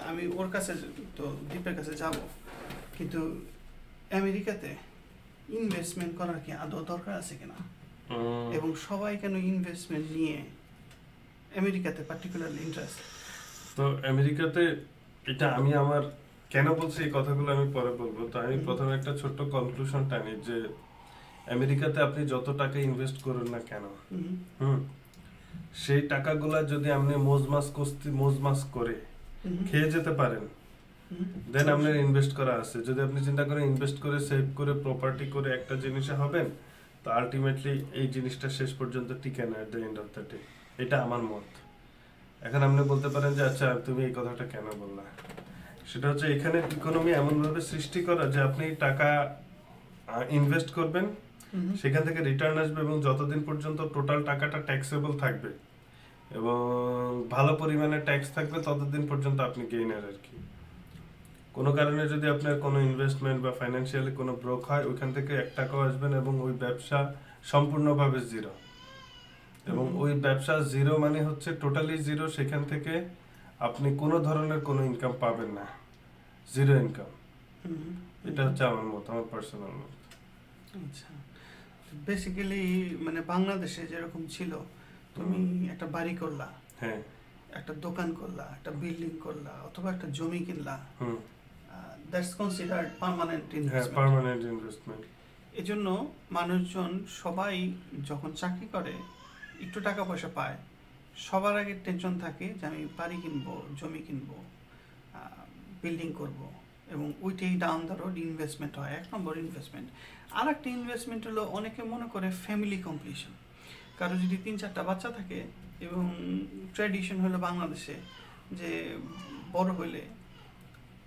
আমি ওর কাছে তো দীপের কাছে যাব, কিন্তু আমেরিকাতে ইনভেস্টমেন্ট করার কি আদৌ দরকার আছে কিনা, এবং সবাই কেন ইনভেস্টমেন্ট নিয়ে আমেরিকাতে পার্টিকুলারলি ইন্টারেস্ট? তো আমেরিকাতে এটা আমি আমার কেন বলছি এই কথাগুলো আমি পরে বলবো। তো আমি প্রথমে একটা ছোট্ট কনক্লুশন টানি যে আমেরিকাতে আপনি যত টাকা ইনভেস্ট করুন না কেন, সেই টাকাগুলা যদি আপনি মোজমাস করে খেয়ে যেতে পারেন, দেন আপনার ইনভেস্ট করা আছে। যদি আপনি চিন্তা করেন ইনভেস্ট করে সেভ করে প্রপার্টি করে একটা জিনিসে হবেন, তো আলটিমেটলি এই জিনিসটা শেষ পর্যন্ত টিকে না at the end of the day. এটা আমার মত। এখন আপনি বলতে পারেন যে আচ্ছা তুমি এই কথাটা কেন বললা, সেটা হচ্ছে এখানে ইকোনমি এমনভাবে সৃষ্টি করা যে আপনি টাকা ইনভেস্ট করবেন, সেখান থেকে রিটার্ন আসবে, এবং যতদিন পর্যন্ত টোটাল টাকাটা ট্যাক্সেবল থাকবে এবং ভালো পরিমাণে ট্যাক্স থাকবে ততদিন পর্যন্ত আপনি গেইনার আর কি। কোনো কারণে যদি আপনার কোনো ইনভেস্টমেন্ট বা ফাইন্যান্সিয়ালি কোনো ব্রোক হয়, ওইখান থেকে 1 টাকাও আসবেন এবং ওই ব্যবসা সম্পূর্ণভাবে জিরো। এবং ওই ব্যবসা জিরো মানে হচ্ছে টোটালি জিরো, সেখান থেকে আপনি কোনো ধরনের কোনো ইনকাম পাবেন না, জিরো ইনকাম। এটা হচ্ছে আমার মত, আমার পার্সোনাল মত। আচ্ছা, বেসিক্যালি মানে বাংলাদেশে যেরকম ছিল, তুমি একটা বাড়ি করলা, হ্যাঁ, একটা দোকান করলা, একটা বিল্ডিং করলা, অথবা একটা জমি কিনলা, that's considered permanent investment. Permanent investment. এজন্য মানুষজন সবাই যখন চাকরি করে, একটু টাকা পয়সা পায়, সবার আগে টেনশন থাকে যে আমি বাড়ি কিনবো, জমি কিনবো, বিল্ডিং করব, এবং ওইটাই ডাউন দ্য রোড ইনভেস্টমেন্ট হয়, 1 নম্বর ইনভেস্টমেন্ট। আর একটা ইনভেস্টমেন্ট হলো, অনেকে মনে করে ফ্যামিলি কমপ্লিশন। কারো যদি 3-4টা বাচ্চা থাকে, এবং ট্র্যাডিশন হলো বাংলাদেশে যে বড় হইলে,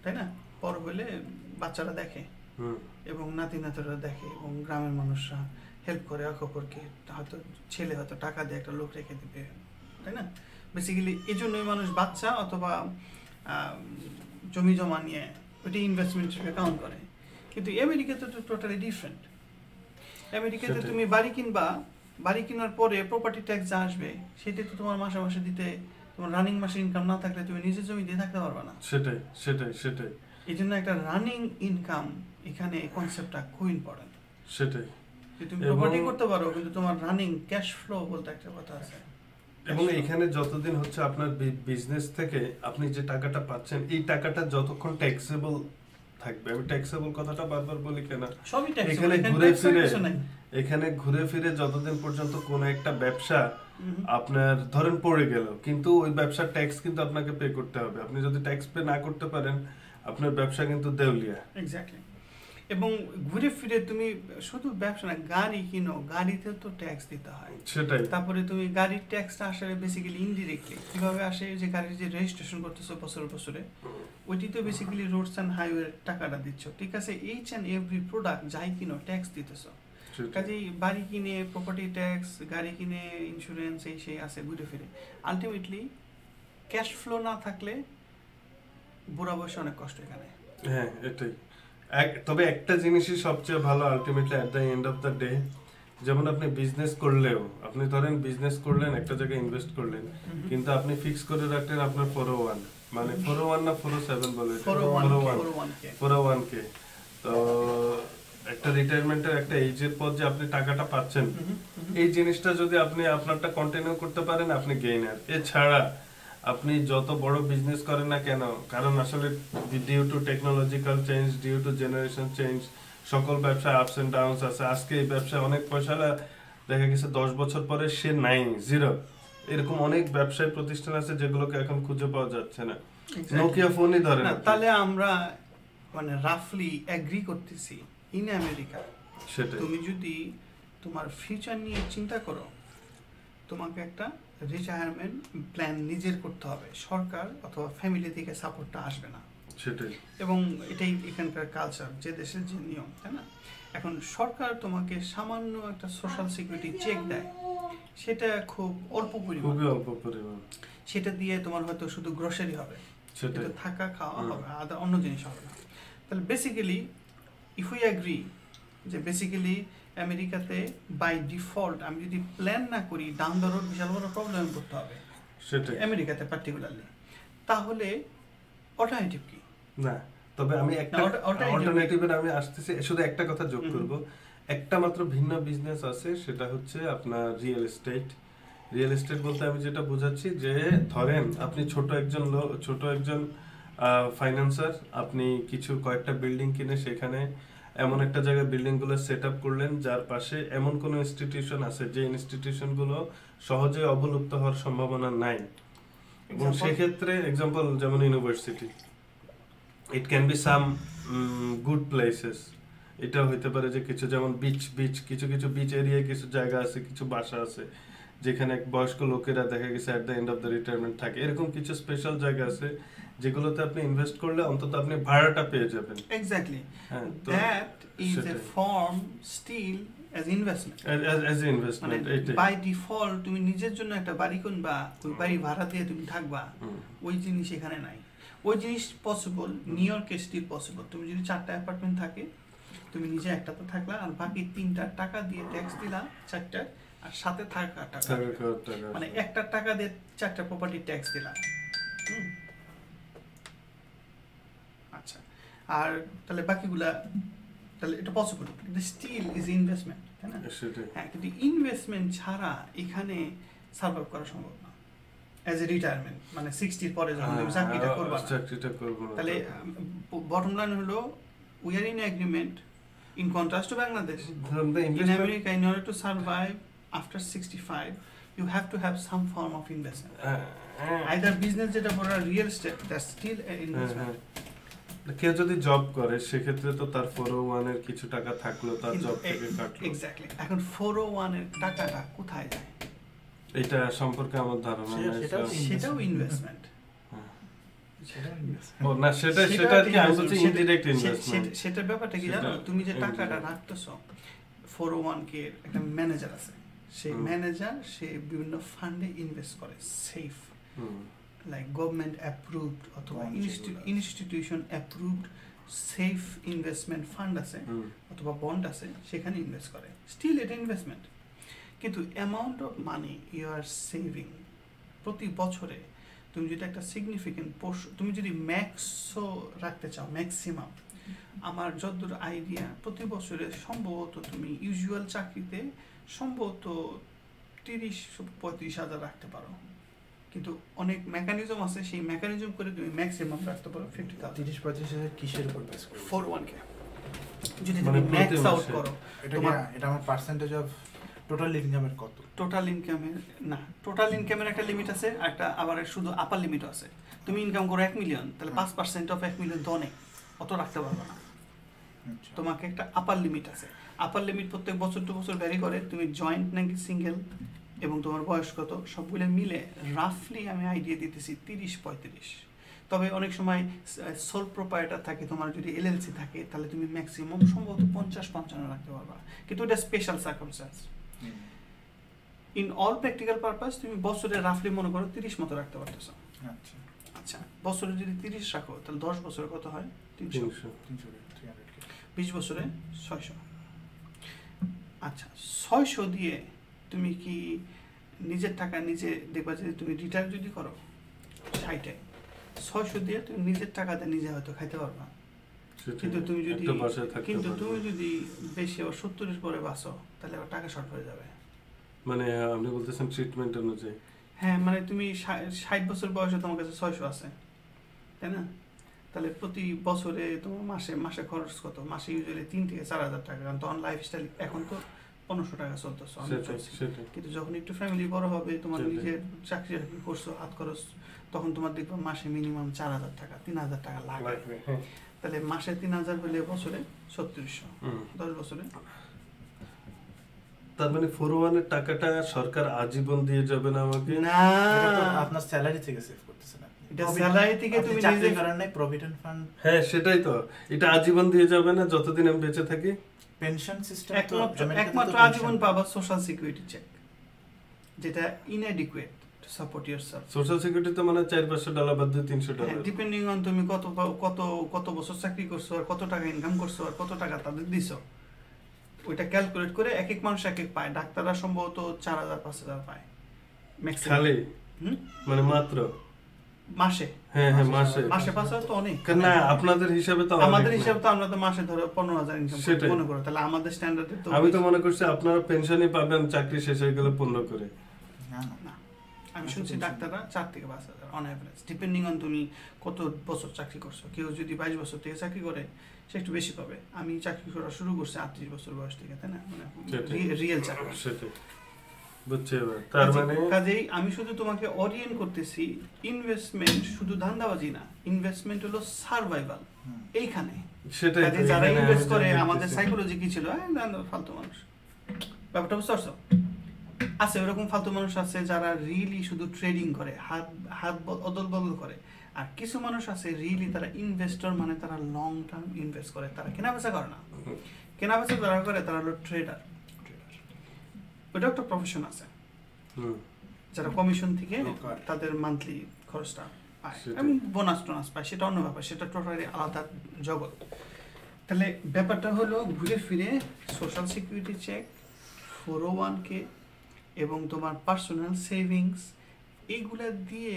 তাই না, বড় হইলে বাচ্চারা দেখে এবং নাতি নাতিরা দেখে, এবং গ্রামের মানুষরা হেল্প করে এক অপরকে, হয়তো ছেলে হয়তো টাকা দিয়ে একটা লোক রেখে দিবে, তাই না। বেসিক্যালি এই জন্যই মানুষ বাচ্চা অথবা জমি জমা নিয়ে ওইটা ইনভেস্টমেন্ট হিসেবে কাউন্ট করে। কিন্তু আমেরিকাতে তো টোটালি ডিফারেন্ট। আমেরিকাতে তুমি বাড়ি কিনবা, বাড়ি কেনার পরে প্রপার্টি ট্যাক্স যা আসবে সেটা তো তোমার মাসে মাসে দিতে, তোমার রানিং মাসে ইনকাম না থাকলে তুমি নিজের জমি দিয়ে থাকতে পারবে না। সেটাই সেটাই সেটাই এই জন্য একটা রানিং ইনকাম এখানে কনসেপ্টটা খুব ইম্পর্টেন্ট। সেটাই তুমি প্রপার্টি করতে পারো, কিন্তু তোমার রানিং ক্যাশ ফ্লো বলতে একটা কথা আছে। এবং এখানে যতদিন হচ্ছে আপনার বিজনেস থেকে আপনি যে টাকাটা পাচ্ছেন, এই টাকাটা যতক্ষণ ট্যাক্সেবল থাকবে, আমি ট্যাক্সেবল কথাটা বারবার বলি কেন, সবই এখানে ঘুরে ফিরে যতদিন পর্যন্ত কোন একটা ব্যবসা আপনার ধরেন পড়ে গেল, কিন্তু ওই ব্যবসার ট্যাক্স কিন্তু আপনাকে পে করতে হবে। আপনি যদি ট্যাক্স পে না করতে পারেন, আপনার ব্যবসা কিন্তু দেউলিয়া। এক্স্যাক্টলি। এবং ঘুরে ফিরে তুমি শুধু ব্যবসা না, গাড়ি কিনো, গাড়িতে তো ট্যাক্স দিতে হয়। সেটাই। তারপরে তুমি গাড়ির ট্যাক্সটা আসলে বেসিক্যালি ইনডিরেক্টলি কিভাবে আসে, যে গাড়ির যে রেজিস্ট্রেশন করতেছো বছরে বছরে, ওইটি তো বেসিক্যালি রোডস অ্যান্ড হাইওয়ে টাকাটা দিচ্ছ, ঠিক আছে। এইচ অ্যান্ড এভরি প্রোডাক্ট যাই কিনো ট্যাক্স দিতেছো। কাজেই বাড়ি কিনে প্রপার্টি ট্যাক্স, গাড়ি কিনে ইন্স্যুরেন্স, এই সেই আছে ঘুরে ফিরে। আলটিমেটলি ক্যাশ ফ্লো না থাকলে বুড়া বয়সে অনেক কষ্ট এখানে। হ্যাঁ, এটাই। তবে একটা জিনিসই সবচেয়ে ভালো ultimately at the end of the day, যেমন আপনি বিজনেস করলেও, আপনি ধরেন বিজনেস করলেন, একটা জায়গায় ইনভেস্ট করলেন, কিন্তু আপনি ফিক্স করে রাখলেন আপনার 401, মানে 401 না 407 বলে, 401 কে। তো একটা রিটায়ারমেন্টের একটা এজের পর যে আপনি টাকাটা পাচ্ছেন, এই জিনিসটা যদি আপনি আপনারটা কন্টিনিউ করতে পারেন, আপনি গেইনার। এছাড়া আপনি যত বড় বিজনেস করেন না কেন, কারণ আসলে due to technological change, due to generation change, সকল ব্যবসায় আপস এন্ড ডাউনস আছে। আজকে এই ব্যবসায় অনেক পয়সা দেখা গেছে 10 বছর পরে সে নাই, জিরো। এরকম অনেক ব্যবসায়ী প্রতিষ্ঠান আছে যেগুলোকে এখন খুঁজে পাওয়া যাচ্ছে না। নোকিয়া ফোনই ধরেন। তাহলে আমরা মানে রাফলি এগ্রি করতেছি, ইন আমেরিকা তুমি যদি তোমার ফিউচার নিয়ে চিন্তা করো, তোমাকে একটা রিটায়ারমেন্ট প্ল্যান নিজের করতে হবে, সরকার অথবা ফ্যামিলি থেকে সাপোর্টটা আসবে না। সেটাই। এবং এটাই এখানকার কালচার, যে দেশের যে নিয়ম, তাই না। এখন সরকার তোমাকে সামান্য একটা সোশ্যাল সিকিউরিটি চেক দেয়, সেটা খুব অল্প পরিমাণ, সেটা দিয়ে তোমার হয়তো শুধু গ্রোসারি হবে, সেটা থাকা খাওয়া হবে, আদার অন্য জিনিস হবে না। তাহলে বেসিক্যালি ইফ উই অ্যাগ্রি যে বেসিক্যালি আমেরিকাতে বাই ডিফল্ট আমি যদি প্ল্যান না করি, ডাউন দ্য রোড বিশাল বড় প্রবলেম করতে হবে সেটাই আমেরিকাতে পার্টিকুলারলি। তাহলে অল্টারনেটিভ কি? না, তবে আমি একটা অল্টারনেটিভের আমি আসতেছি, শুধু একটা কথা যোগ করব। একটা মাত্র ভিন্ন বিজনেস আছে, সেটা হচ্ছে আপনার রিয়েল এস্টেট। রিয়েল এস্টেট বলতে আমি যেটা বোঝাচ্ছি যে ধরেন আপনি ছোট একজন ফাইন্যান্সার, আপনি কয়েকটা বিল্ডিং কিনে সেখানে এমন একটা জায়গায় বিল্ডিং গুলো সেট আপ করলেন যার পাশে এমন কোন ইনস্টিটিউশন আছে যে ইনস্টিটিউশন গুলো সহজে অবলুপ্ত হওয়ার সম্ভাবনা নাই, এবং সেক্ষেত্রে এক্সাম্পল যেমন university, it can be some good places. এটা হইতে পারে যে কিছু যেমন কিছু বিচ এরিয়ায় কিছু জায়গা আছে, কিছু বাসা আছে যেখানে বয়স্ক লোকেরা দেখা গেছে at the end of the retirement থাকে। এরকম কিছু স্পেশাল জায়গা আছে যেগুলোতে আপনি ইনভেস্ট করলে অন্তত আপনি ভাড়াটা পেয়ে যাবেন। Exactly, that is a form still as investment, as investment, মানে বাই ডিফল্ট তুমি নিজের জন্য একটা বাড়ি কিনবা, ওই বাড়ি ভাড়া দিয়ে তুমি থাকবা, ওই জিনিস এখানে নাই। ওই জিনিস পসিবল নিউ ইয়র্কে, স্টিল পসিবল। তুমি যদি 4টা অ্যাপার্টমেন্ট থাকে, তুমি নিজে একটাতে থাকলা আর বাকি 3টা টাকা দিয়ে ট্যাক্স দিলা 4টা, আর সাথে থাকা টাকা মানে 1টা টাকা দিয়ে 4টা প্রপার্টি ট্যাক্স দিলা। আচ্ছা, আর তাহলে বাকিগুলা, তাহলে এটা পসিবল, কিন্তু স্টিল ইজ ইনভেস্টমেন্ট, তাই না? হ্যাঁ, কিন্তু ইনভেস্টমেন্ট ছাড়া এখানে সার্ভাইভ করা সম্ভব না অ্যাজ এ রিটায়ারমেন্ট, মানে 60 পরে যখন তুমি চাকরিটা করবা। তাহলে বটম লাইন হলো, we are in agreement in contrast two Bangladesh. In America, in order to survive after 65 you have to have some form of investment, either business যেটা বড় real estate, that's still an investment. কেউ যদি job করে সেক্ষেত্রে তো তার 401 এর কিছু টাকা থাকলো, তার জব থেকে কাটলো। এক্স্যাক্টলি, এখন 401 এর টাকাটা কোথায় যায় এটা সম্পর্কে আমার ধারণা নেই। সেটাও ইনভেস্টমেন্ট। ও না, সেটা আর কি আমি বলছি ইনডিরেক্ট ইনভেস্টমেন্ট। সেটা ব্যাপারটা কি জানো? তুমি যে টাকাটা রাখতেছো, 401 কে একটা ম্যানেজার আছে, সেই ম্যানেজার সে বিভিন্ন ফান্ডে ইনভেস্ট করে, সেফ, like government approved অথবা institution approved safe investment fund আছে অথবা বন্ড আছে, সেখানে ইনভেস্ট করে, স্টিল এটা ইনভেস্টমেন্ট। কিন্তু amount of money you are saving প্রতি বছরে, তুমি যদি একটা সিগনিফিকেন্ট তুমি যদি ম্যাক্সও রাখতে চাও, ম্যাক্সিমাম, আমার যতদূর আইডিয়া প্রতি বছরে সম্ভবত তুমি ইউজুয়াল চাকরিতে সম্ভবত 30-35 হাজার রাখতে পারো, কিন্তু অনেক মেকানিজম আছে, সেই মেকানিজম করে তুমি ম্যাক্সিমাম রাখতে পারো 50,000। 30-35 হাজার কিসের উপর বেস করে? 401 কে যদি তুমি ম্যাক্স আউট করো, এটা আমার পার্সেন্টেজ অফ টোটাল ইনকামের কত? টোটাল ইনকামের না, টোটাল ইনকামের একটা লিমিট আছে, একটা আবার শুধু আপার লিমিটও আছে। তুমি ইনকাম করো 1 মিলিয়ন, তাহলে 5% অফ 1 মিলিয়ন তো অনেক, অত রাখতে পারবে না। তোমাকে একটা আপার লিমিট আছে, আপার লিমিট প্রত্যেক বছর টু বছর ভ্যারি করে, তুমি জয়েন্ট নাকি সিঙ্গেল এবং তোমার বয়স কত সবগুলো মিলে রাফলি আমি আইডিয়া দিতেছি 30-35। তবে অনেক সময় সোল প্রোপাইটার থাকে, তোমার যদি এলএলসি থাকে তাহলে তুমি ম্যাক্সিমাম সম্ভবত 50-55 রাখতে পারবা, কিন্তু এটা special circumstance. In all practical purpose তুমি বছরে রাফলি মনে করো 30 মতো রাখতে পারতেছো। আচ্ছা, বছরে যদি 30 রাখো তাহলে 10 বছরে কত হয়? 300। 20 বছরে 600। আচ্ছা, 600 দিয়ে তুমি কি নিজের টাকা নিজে দেখবা যে তুমি রিটায়ার যদি করো 60-এ, 600 দিয়ে তুমি নিজের টাকাতে নিজে হয়তো খাইতে পারবা, কিন্তু তুমি যদি বেশি আবার 70-এর পরে বাঁচো তাহলে আবার টাকা শর্ট হয়ে যাবে। মানে আপনি বলতেছেন ট্রিটমেন্ট অনুযায়ী? হ্যাঁ, মানে তুমি 60 বছর বয়সে তোমার কাছে 600 আছে, তাই না? তাহলে প্রতি বছরে তোমার মাসে খরচ কত? মাসে ইউজুয়ালি 3-4 হাজার টাকা, কারণ তখন লাইফস্টাইল এখন তো 1500 টাকা চলতেছে, কিন্তু যখন একটু ফ্যামিলি বড় হবে, তোমার নিজের চাকরি করছো, হাত খরচ, তখন তোমার দেখবা মাসে মিনিমাম 4,000 টাকা 3,000 টাকা লাগবে। তাহলে মাসে 3,000 হলে বছরে 3600, 10 বছরে। তার মানে 401 এর টাকাটা সরকার আজীবন দিয়ে যাবে না আমাকে? না, এটা তো আপনার স্যালারি থেকে সেভ করতেছেন আপনি। এটা স্যালারি থেকে তুমি চাকরি করার নাই, প্রভিডেন্ট ফান্ড। হ্যাঁ, সেটাই তো, এটা আজীবন দিয়ে যাবে না যতদিন আমি বেঁচে থাকি। পেনশন সিস্টেম একমাত্র আজীবন পাবা সোশ্যাল সিকিউরিটি চেক, যেটা inadequate to support yourself. Social security তো মানে $400-500 বা $300, ডিপেন্ডিং অন তুমি কত বছর চাকরি করছো আর কত টাকা ইনকাম করছো আর কত টাকা তাদের দিছো, ওইটা ক্যালকুলেট করে এক এক মানুষ এক এক পায়। ডাক্তাররা সম্ভবত 4,000-5,000 পায় ম্যাক্সিমাম। খালি মানে মাত্র মাসে হ্যাঁ মাসে 5,000 তো অনেক। না আপনাদের হিসাবে তো আমাদের অনেক হিসাবে না। তো আমরা তো মাসে ধরো 15,000 ইনকাম সেটাই। মনে করো, তাহলে আমাদের স্ট্যান্ডার্ডে তো আমি তো মনে করছি আপনারা পেনশনই পাবেন চাকরি শেষ হয়ে গেলে 15 করে। না না না, আমি শুনছি ডাক্তাররা 4 থেকে 5,000 অন অ্যাভারেজ, ডিপেন্ডিং অন তুমি কত বছর চাকরি করছো। কেউ যদি 22 বছর থেকে চাকরি করে সে একটু বেশি পাবে। আমি চাকরি করা শুরু করছি 38 বছর বয়স থেকে, তাই না, মানে সেটাই। রিয়েল চাকরি। সেটাই বুঝছি এবার। তার মানে কাজেই আমি শুধু তোমাকে ওরিয়েন্ট করতেছি, ইনভেস্টমেন্ট শুধু ধান্দাবাজি না, ইনভেস্টমেন্ট হলো সার্ভাইভাল। এইখানে সেটাই তো, কাজেই যারা এখানে ইনভেস্ট আমি করে যা আমাদের দেখতেছি। সাইকোলজি কি ছিল, ফালতু মানুষ, ব্যাপারটা বুঝতে পারছো? আছে ওরকম ফালতু মানুষ আছে যারা রিয়েলি শুধু ট্রেডিং করে, হাত হাত অদল বদল করে। আর কিছু মানুষ আছে রিয়েলি তারা ইনভেস্টর, মানে তারা লং টার্ম ইনভেস্ট করে, তারা কেনা বেচা করে না। কেনা বেচা যারা করে তারা হলো ট্রেডার। ওটা একটা প্রফেশন আছে হুম, যারা কমিশন থেকে Broker. তাদের মান্থলি খরচটা পায় সেটাই। এবং বোনাস টোনাস পায়, সেটা অন্য ব্যাপার, সেটা টোটালি আলাদা জগৎ। তাহলে ব্যাপারটা হলো ঘুরে ফিরে সোশ্যাল সিকিউরিটি চেক, 401k এবং তোমার পার্সোনাল সেভিংস, এইগুলা দিয়ে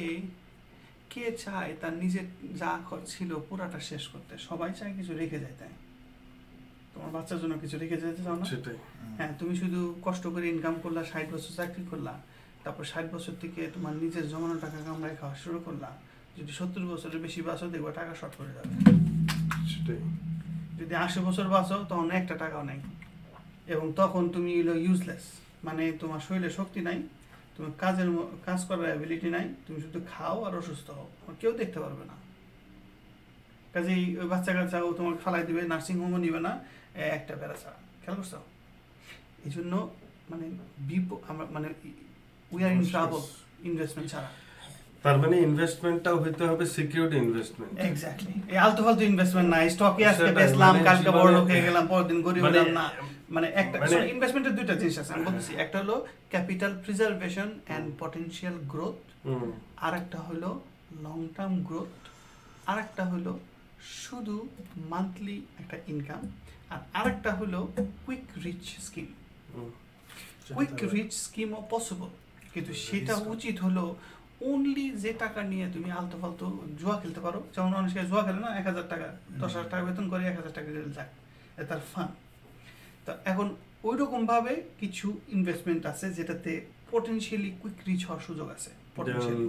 কে চায় তার নিজের যা ছিল পুরাটা শেষ করতে? সবাই চায় কিছু রেখে যেতে। তোমার বাচ্চার জন্য কিছু রেখে যেতে চাও না? সেটাই। হ্যাঁ, তুমি শুধু কষ্ট করে ইনকাম করলা, 60 বছর চাকরি করলা, তারপর 60 বছর থেকে তোমার নিজের জমানো টাকা কামড়ায় খাওয়া শুরু করলা। যদি 70 বছরের বেশি বাঁচো দেখবা টাকা শর্ট করে যাবে। সেটাই। যদি 80 বছর বাঁচো তখন একটা টাকাও নাই, এবং তখন তুমি হলো ইউজলেস, মানে তোমার শরীরে শক্তি নাই, তোমার কাজ করার অ্যাবিলিটি নাই, তুমি শুধু খাও আর অসুস্থ হও, কেউ দেখতে পারবে না। কাজেই ওই বাচ্চা কাচ্চা ও তোমাকে ফালাই দিবে, নার্সিং হোমও নিবে না, একটা বেড়া ছাড়া। খেয়াল করছো? এই জন্য মানে আমরা মানে we are in trouble investment ছাড়া। তার মানে ইনভেস্টমেন্টটাও হইতে হবে সিকিউরড ইনভেস্টমেন্ট। এক্স্যাক্টলি, এই আলতু ফালতু ইনভেস্টমেন্ট নাই, স্টকে আজকে সেটাই, বেচলাম, মানে কালকে বড় লোক হয়ে গেলাম, পরের দিন গরিব মানে- হলাম না। মানে একটা মানে- ইনভেস্টমেন্টের দুইটা জিনিস আছে আমি বলতেছি, একটা হলো capital preservation and potential growth, hmm, আর একটা হলো লং টার্ম গ্রোথ, আর একটা হলো শুধু মান্থলি একটা ইনকাম, আর আরেকটা হলো কুইক রিচ স্কিম। হুম, কুইক রিচ স্কিমও পসিবল, কিন্তু সেটা উচিত হলো অনলি যে টাকা নিয়ে তুমি আলতু ফালতু জুয়া খেলতে পারো। যেমন মানুষকে জুয়া খেলে না, 1,000 টাকা 10,000 টাকা বেতন করে 1,000 টাকা দিলে যাক, এটা তার ফান। তো এখন ওই রকমভাবে কিছু ইনভেস্টমেন্ট আছে যেটাতে পটেনশিয়ালি কুইক রিচ হওয়ার সুযোগ আছে।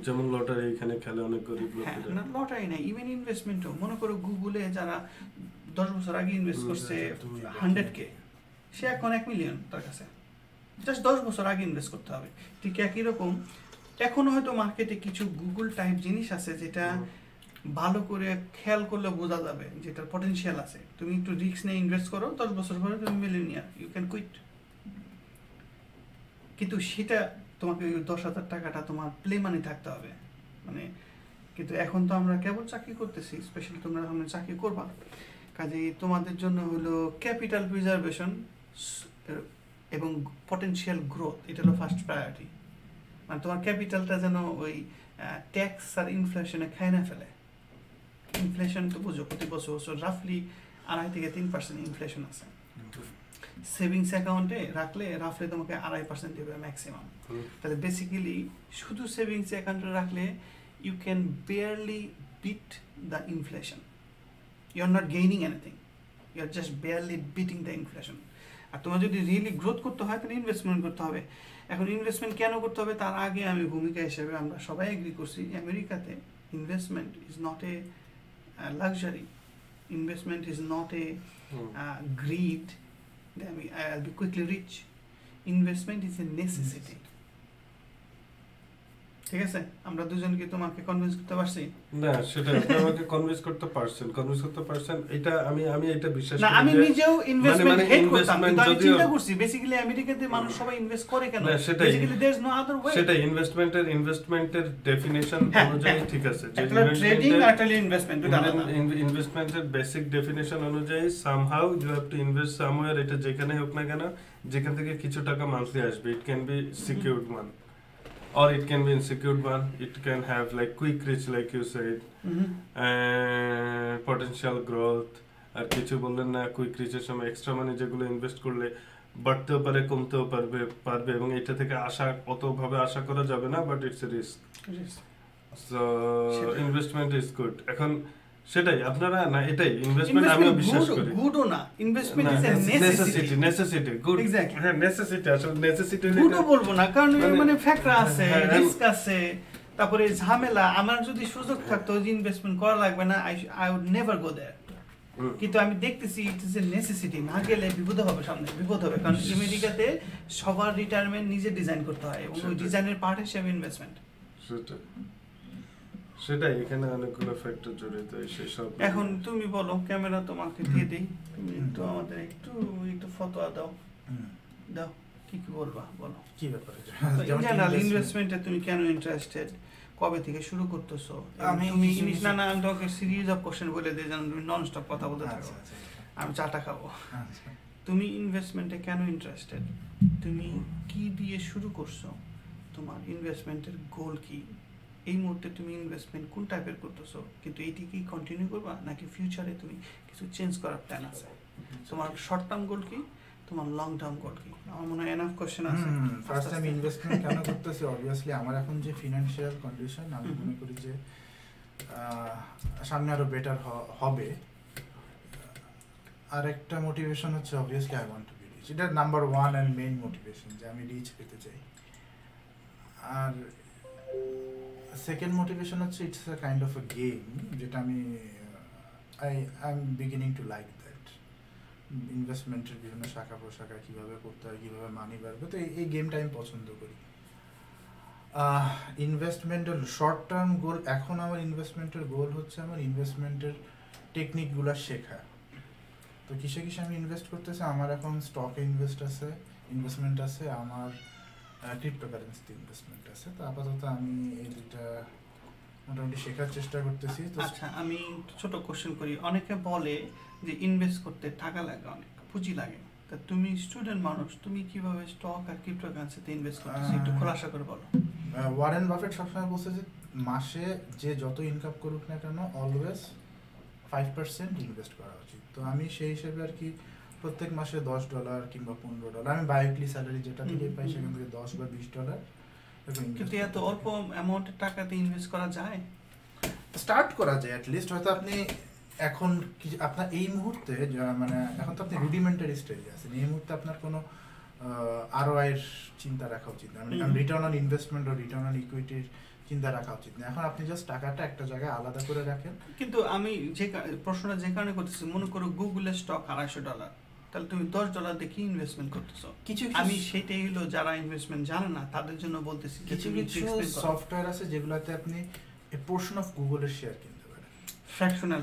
যেমন লটারি এখানে খেলে অনেক গরিব হ্যাঁ, লোকেরা। না লটারি নাই, ইভেন ইনভেস্টমেন্টও মনে করো গুগলে যারা 10 বছর আগে ইনভেস্ট করছে 100k, সে এখন 1 মিলিয়ন তার কাছে, জাস্ট 10 বছর আগে ইনভেস্ট করতে হবে। ঠিক একই রকম এখনো হয়তো মার্কেটে কিছু গুগল টাইপ জিনিস আছে যেটা ভালো করে খেয়াল করলে বোঝা যাবে যেটার পটেনশিয়াল আছে। তুমি একটু রিস্ক নিয়ে ইনভেস্ট করো, 10 বছর পরে তুমি মিলিয়নিয়ার, ইউ ক্যান কুইট। কিন্তু সেটা তোমাকে ওই 10,000 টাকাটা তোমার প্লে মানি থাকতে হবে, মানে। কিন্তু এখন তো আমরা কেবল চাকরি করতেছি, স্পেশালি তোমরা যখন চাকরি করবা, কাজে তোমাদের জন্য হলো ক্যাপিটাল প্রিজার্ভেশন এবং পটেনশিয়াল গ্রোথ, এটা হলো ফার্স্ট প্রায়োরিটি। মানে তোমার ক্যাপিটালটা যেন ওই ট্যাক্স আর ইনফ্লেশনে খায় না ফেলে। ইনফ্লেশন তো বুঝো প্রতি বছর রাফলি 2.5 থেকে 3% ইনফ্লেশন আছে। সেভিংস অ্যাকাউন্টে রাখলে রাফলি তোমাকে 2.5% দেবে ম্যাক্সিমাম। তাহলে বেসিক্যালি শুধু সেভিংস অ্যাকাউন্টে রাখলে you can barely beat the inflation. You are not gaining anything. You are just barely beating the inflation. আর তোমার যদি রিয়েলি গ্রোথ করতে হয় তাহলে ইনভেস্টমেন্ট করতে হবে। এখন ইনভেস্টমেন্ট কেন করতে হবে তার আগে আমি ভূমিকা হিসেবে আমরা সবাই এগ্রি করছি, আমেরিকাতে investment is not a luxury, investment is not a grid, I'll be quickly rich. Investment is a necessity. ঠিক আছে, আমরা দুজন কি তোমাকে কনভিন্স করতে পারছি? না, সেটা আপনি আমাকে কনভিন্স করতে পারছেন। এটা আমি এটা বিশ্বাস না, করি আমি যে নিজেও ইনভেস্টমেন্ট হেট করতাম, কিন্তু আমি যদিও- চিন্তা করছি বেসিক্যালি আমেরিকাতে মানুষ সবাই ইনভেস্ট করে কেন? না, সেটাই। Basically there is no other way. সেটা ইনভেস্টমেন্টের ডেফিনিশন অনুযায়ী ঠিক আছে, যে একটা ট্রেডিং আর একটা ইনভেস্টমেন্ট দুটো আলাদা। ইনভেস্টমেন্টের বেসিক ডেফিনিশন অনুযায়ী somehow you have to invest somewhere, এটা যেখানে হোক না কেন, যেখান থেকে কিছু টাকা মান্থলি আসবে। It can be secured one or it can be unsecured one. It can have like quick reach like you said, potential growth, আর কিছু বললেন না কুইক রিচের সময় এক্সট্রা মানি যেগুলো ইনভেস্ট করলে বাড়তেও পারে কমতেও পারবে এবং এটা থেকে অতভাবে আশা করা যাবে না, but it's a risk. So সেটাই। Investment is good. এখন সেটাই আপনারা না, এটাই ইনভেস্টমেন্ট আমিও বিশ্বাস করি। গুডও না, investment is a necessity. Necessity good, Exactly. হ্যাঁ নেসেসিটি, আসলে নেসেসিটি গুডও বলবো না, কারণ মানে ফ্যাক্টর আছে, হ্যাঁ, রিস্ক আছে, তারপরে ঝামেলা। আমার যদি সুযোগ থাকতো যে ইনভেস্টমেন্ট করা লাগবে না, আই উড নেভার গো দেয়ার। কিন্তু আমি দেখতেছি ইট ইজ এ নেসেসিটি, না গেলে বিপদ হবে, সামনে বিপদ হবে। কারণ আমেরিকাতে সবার রিটায়ারমেন্ট নিজে ডিজাইন করতে হয় এবং ওই ডিজাইনের পার্ট হিসেবে ইনভেস্টমেন্ট। সেটাই এখানে অনেকগুলো ফ্যাক্টর জড়িত সেই সব। এখন তুমি বলো, ক্যামেরা তোমাকে দিয়ে দিই, তুমি একটু আমাদের একটু ফতোয়া দাও, দাও কি কি বলবা বলো। কি ব্যাপারে ইন জেনারেল ইনভেস্টমেন্টে তুমি কেন ইন্টারেস্টেড, কবে থেকে শুরু করতেছো? তুমি না না আমি তোমাকে সিরিজ অফ কোশ্চেন বলে দিই যেন তুমি নন স্টপ কথা বলতে থাকো, আমি চাটা খাবো। তুমি ইনভেস্টমেন্টে কেন ইন্টারেস্টেড, তুমি কি দিয়ে শুরু করছো, তোমার ইনভেস্টমেন্টের গোল কি, এই মুহূর্তে তুমি ইনভেস্টমেন্ট কোন টাইপের করতেছো, কিন্তু এইটি কি কন্টিনিউ করবা নাকি ফিউচারে তুমি কিছু চেঞ্জ করার প্ল্যান আছে? তোমার শর্ট টার্ম গোল কি, তোমার লং টার্ম গোল কি? আমার মনে হয় এনাফ কোশ্চেন আছে। ফার্স্ট টাইম ইনভেস্টমেন্ট কেন করতেছি, অবভিয়াসলি আমার এখন যে ফিনান্সিয়াল কন্ডিশন, আমি মনে করি যে সামনে আরো বেটার হবে। আর একটা মোটিভেশন হচ্ছে obviously I want to be rich, এটা number one and main motivation, যে আমি রিচ পেতে চাই। আর সেকেন্ড মোটিভেশন হচ্ছে it's a kind of a game, যেটা আমি I am beginning to like that. ইনভেস্টমেন্টের বিভিন্ন শাখা প্রশাখা কীভাবে করতে হয়, কীভাবে মানি বাড়বে, তো এই গেমটা আমি পছন্দ করি। ইনভেস্টমেন্টের শর্ট টার্ম গোল, এখন আমার ইনভেস্টমেন্টের গোল হচ্ছে আমার ইনভেস্টমেন্টের টেকনিকগুলো শেখা। তো কিসে কিসে আমি ইনভেস্ট করতেছি, আমার এখন স্টকে ইনভেস্টমেন্ট আছে, আমার ক্রিপ্টোকারেন্সিতে ইনভেস্টমেন্ট আছে। তো আপাতত আমি এই দুটা মোটামুটি শেখার চেষ্টা করতেছি। তো আচ্ছা, আমি ছোট কোশ্চেন করি। অনেকে বলে যে ইনভেস্ট করতে টাকা লাগে, অনেক পুঁজি লাগে। তা তুমি স্টুডেন্ট মানুষ, তুমি কিভাবে স্টক আর ক্রিপ্টোকারেন্সিতে ইনভেস্ট করতেছো, একটু খোলাসা করে বলো। ওয়ারেন বাফেট সবসময় বলছে যে মাসে যে যত ইনকাম করুক না কেন অলওয়েজ 5% ইনভেস্ট করা উচিত। তো আমি সেই হিসেবে আর কি প্রত্যেক মাসে $10 কিংবা $15, আমি বায়োকলি স্যালারি যেটা থেকে পাই সেখান থেকে $10 বা $20 কিন্তু এত অল্প অ্যামাউন্টের টাকাতে ইনভেস্ট করা যায়? স্টার্ট করা যায় অ্যাটলিস্ট। হয়তো আপনি এখন আপনার এই মুহূর্তে মানে এখন তো আপনি রুডিমেন্টারি স্টেজে আছেন, এই মুহূর্তে আপনার কোনো ROI এর চিন্তা রাখা উচিত না, মানে রিটার্ন অন ইনভেস্টমেন্ট ও রিটার্ন অন ইকুইটির চিন্তা রাখা উচিত না। এখন আপনি জাস্ট টাকাটা একটা জায়গায় আলাদা করে রাখেন। কিন্তু আমি যে প্রশ্নটা যে কারণে করতেছি, মনে করো গুগলের স্টক $250, তাহলে তুমি $10 দিয়ে কি ইনভেস্টমেন্ট করতেছো? কিছু আমি সেটাই হলো, যারা ইনভেস্টমেন্ট জানে না তাদের জন্য বলতেছি। কিছু কিছু সফটওয়্যার আছে যেগুলোতে আপনি এ পোর্শন অফ গুগলের শেয়ার কিনতে পারেন, ফ্র্যাকশনাল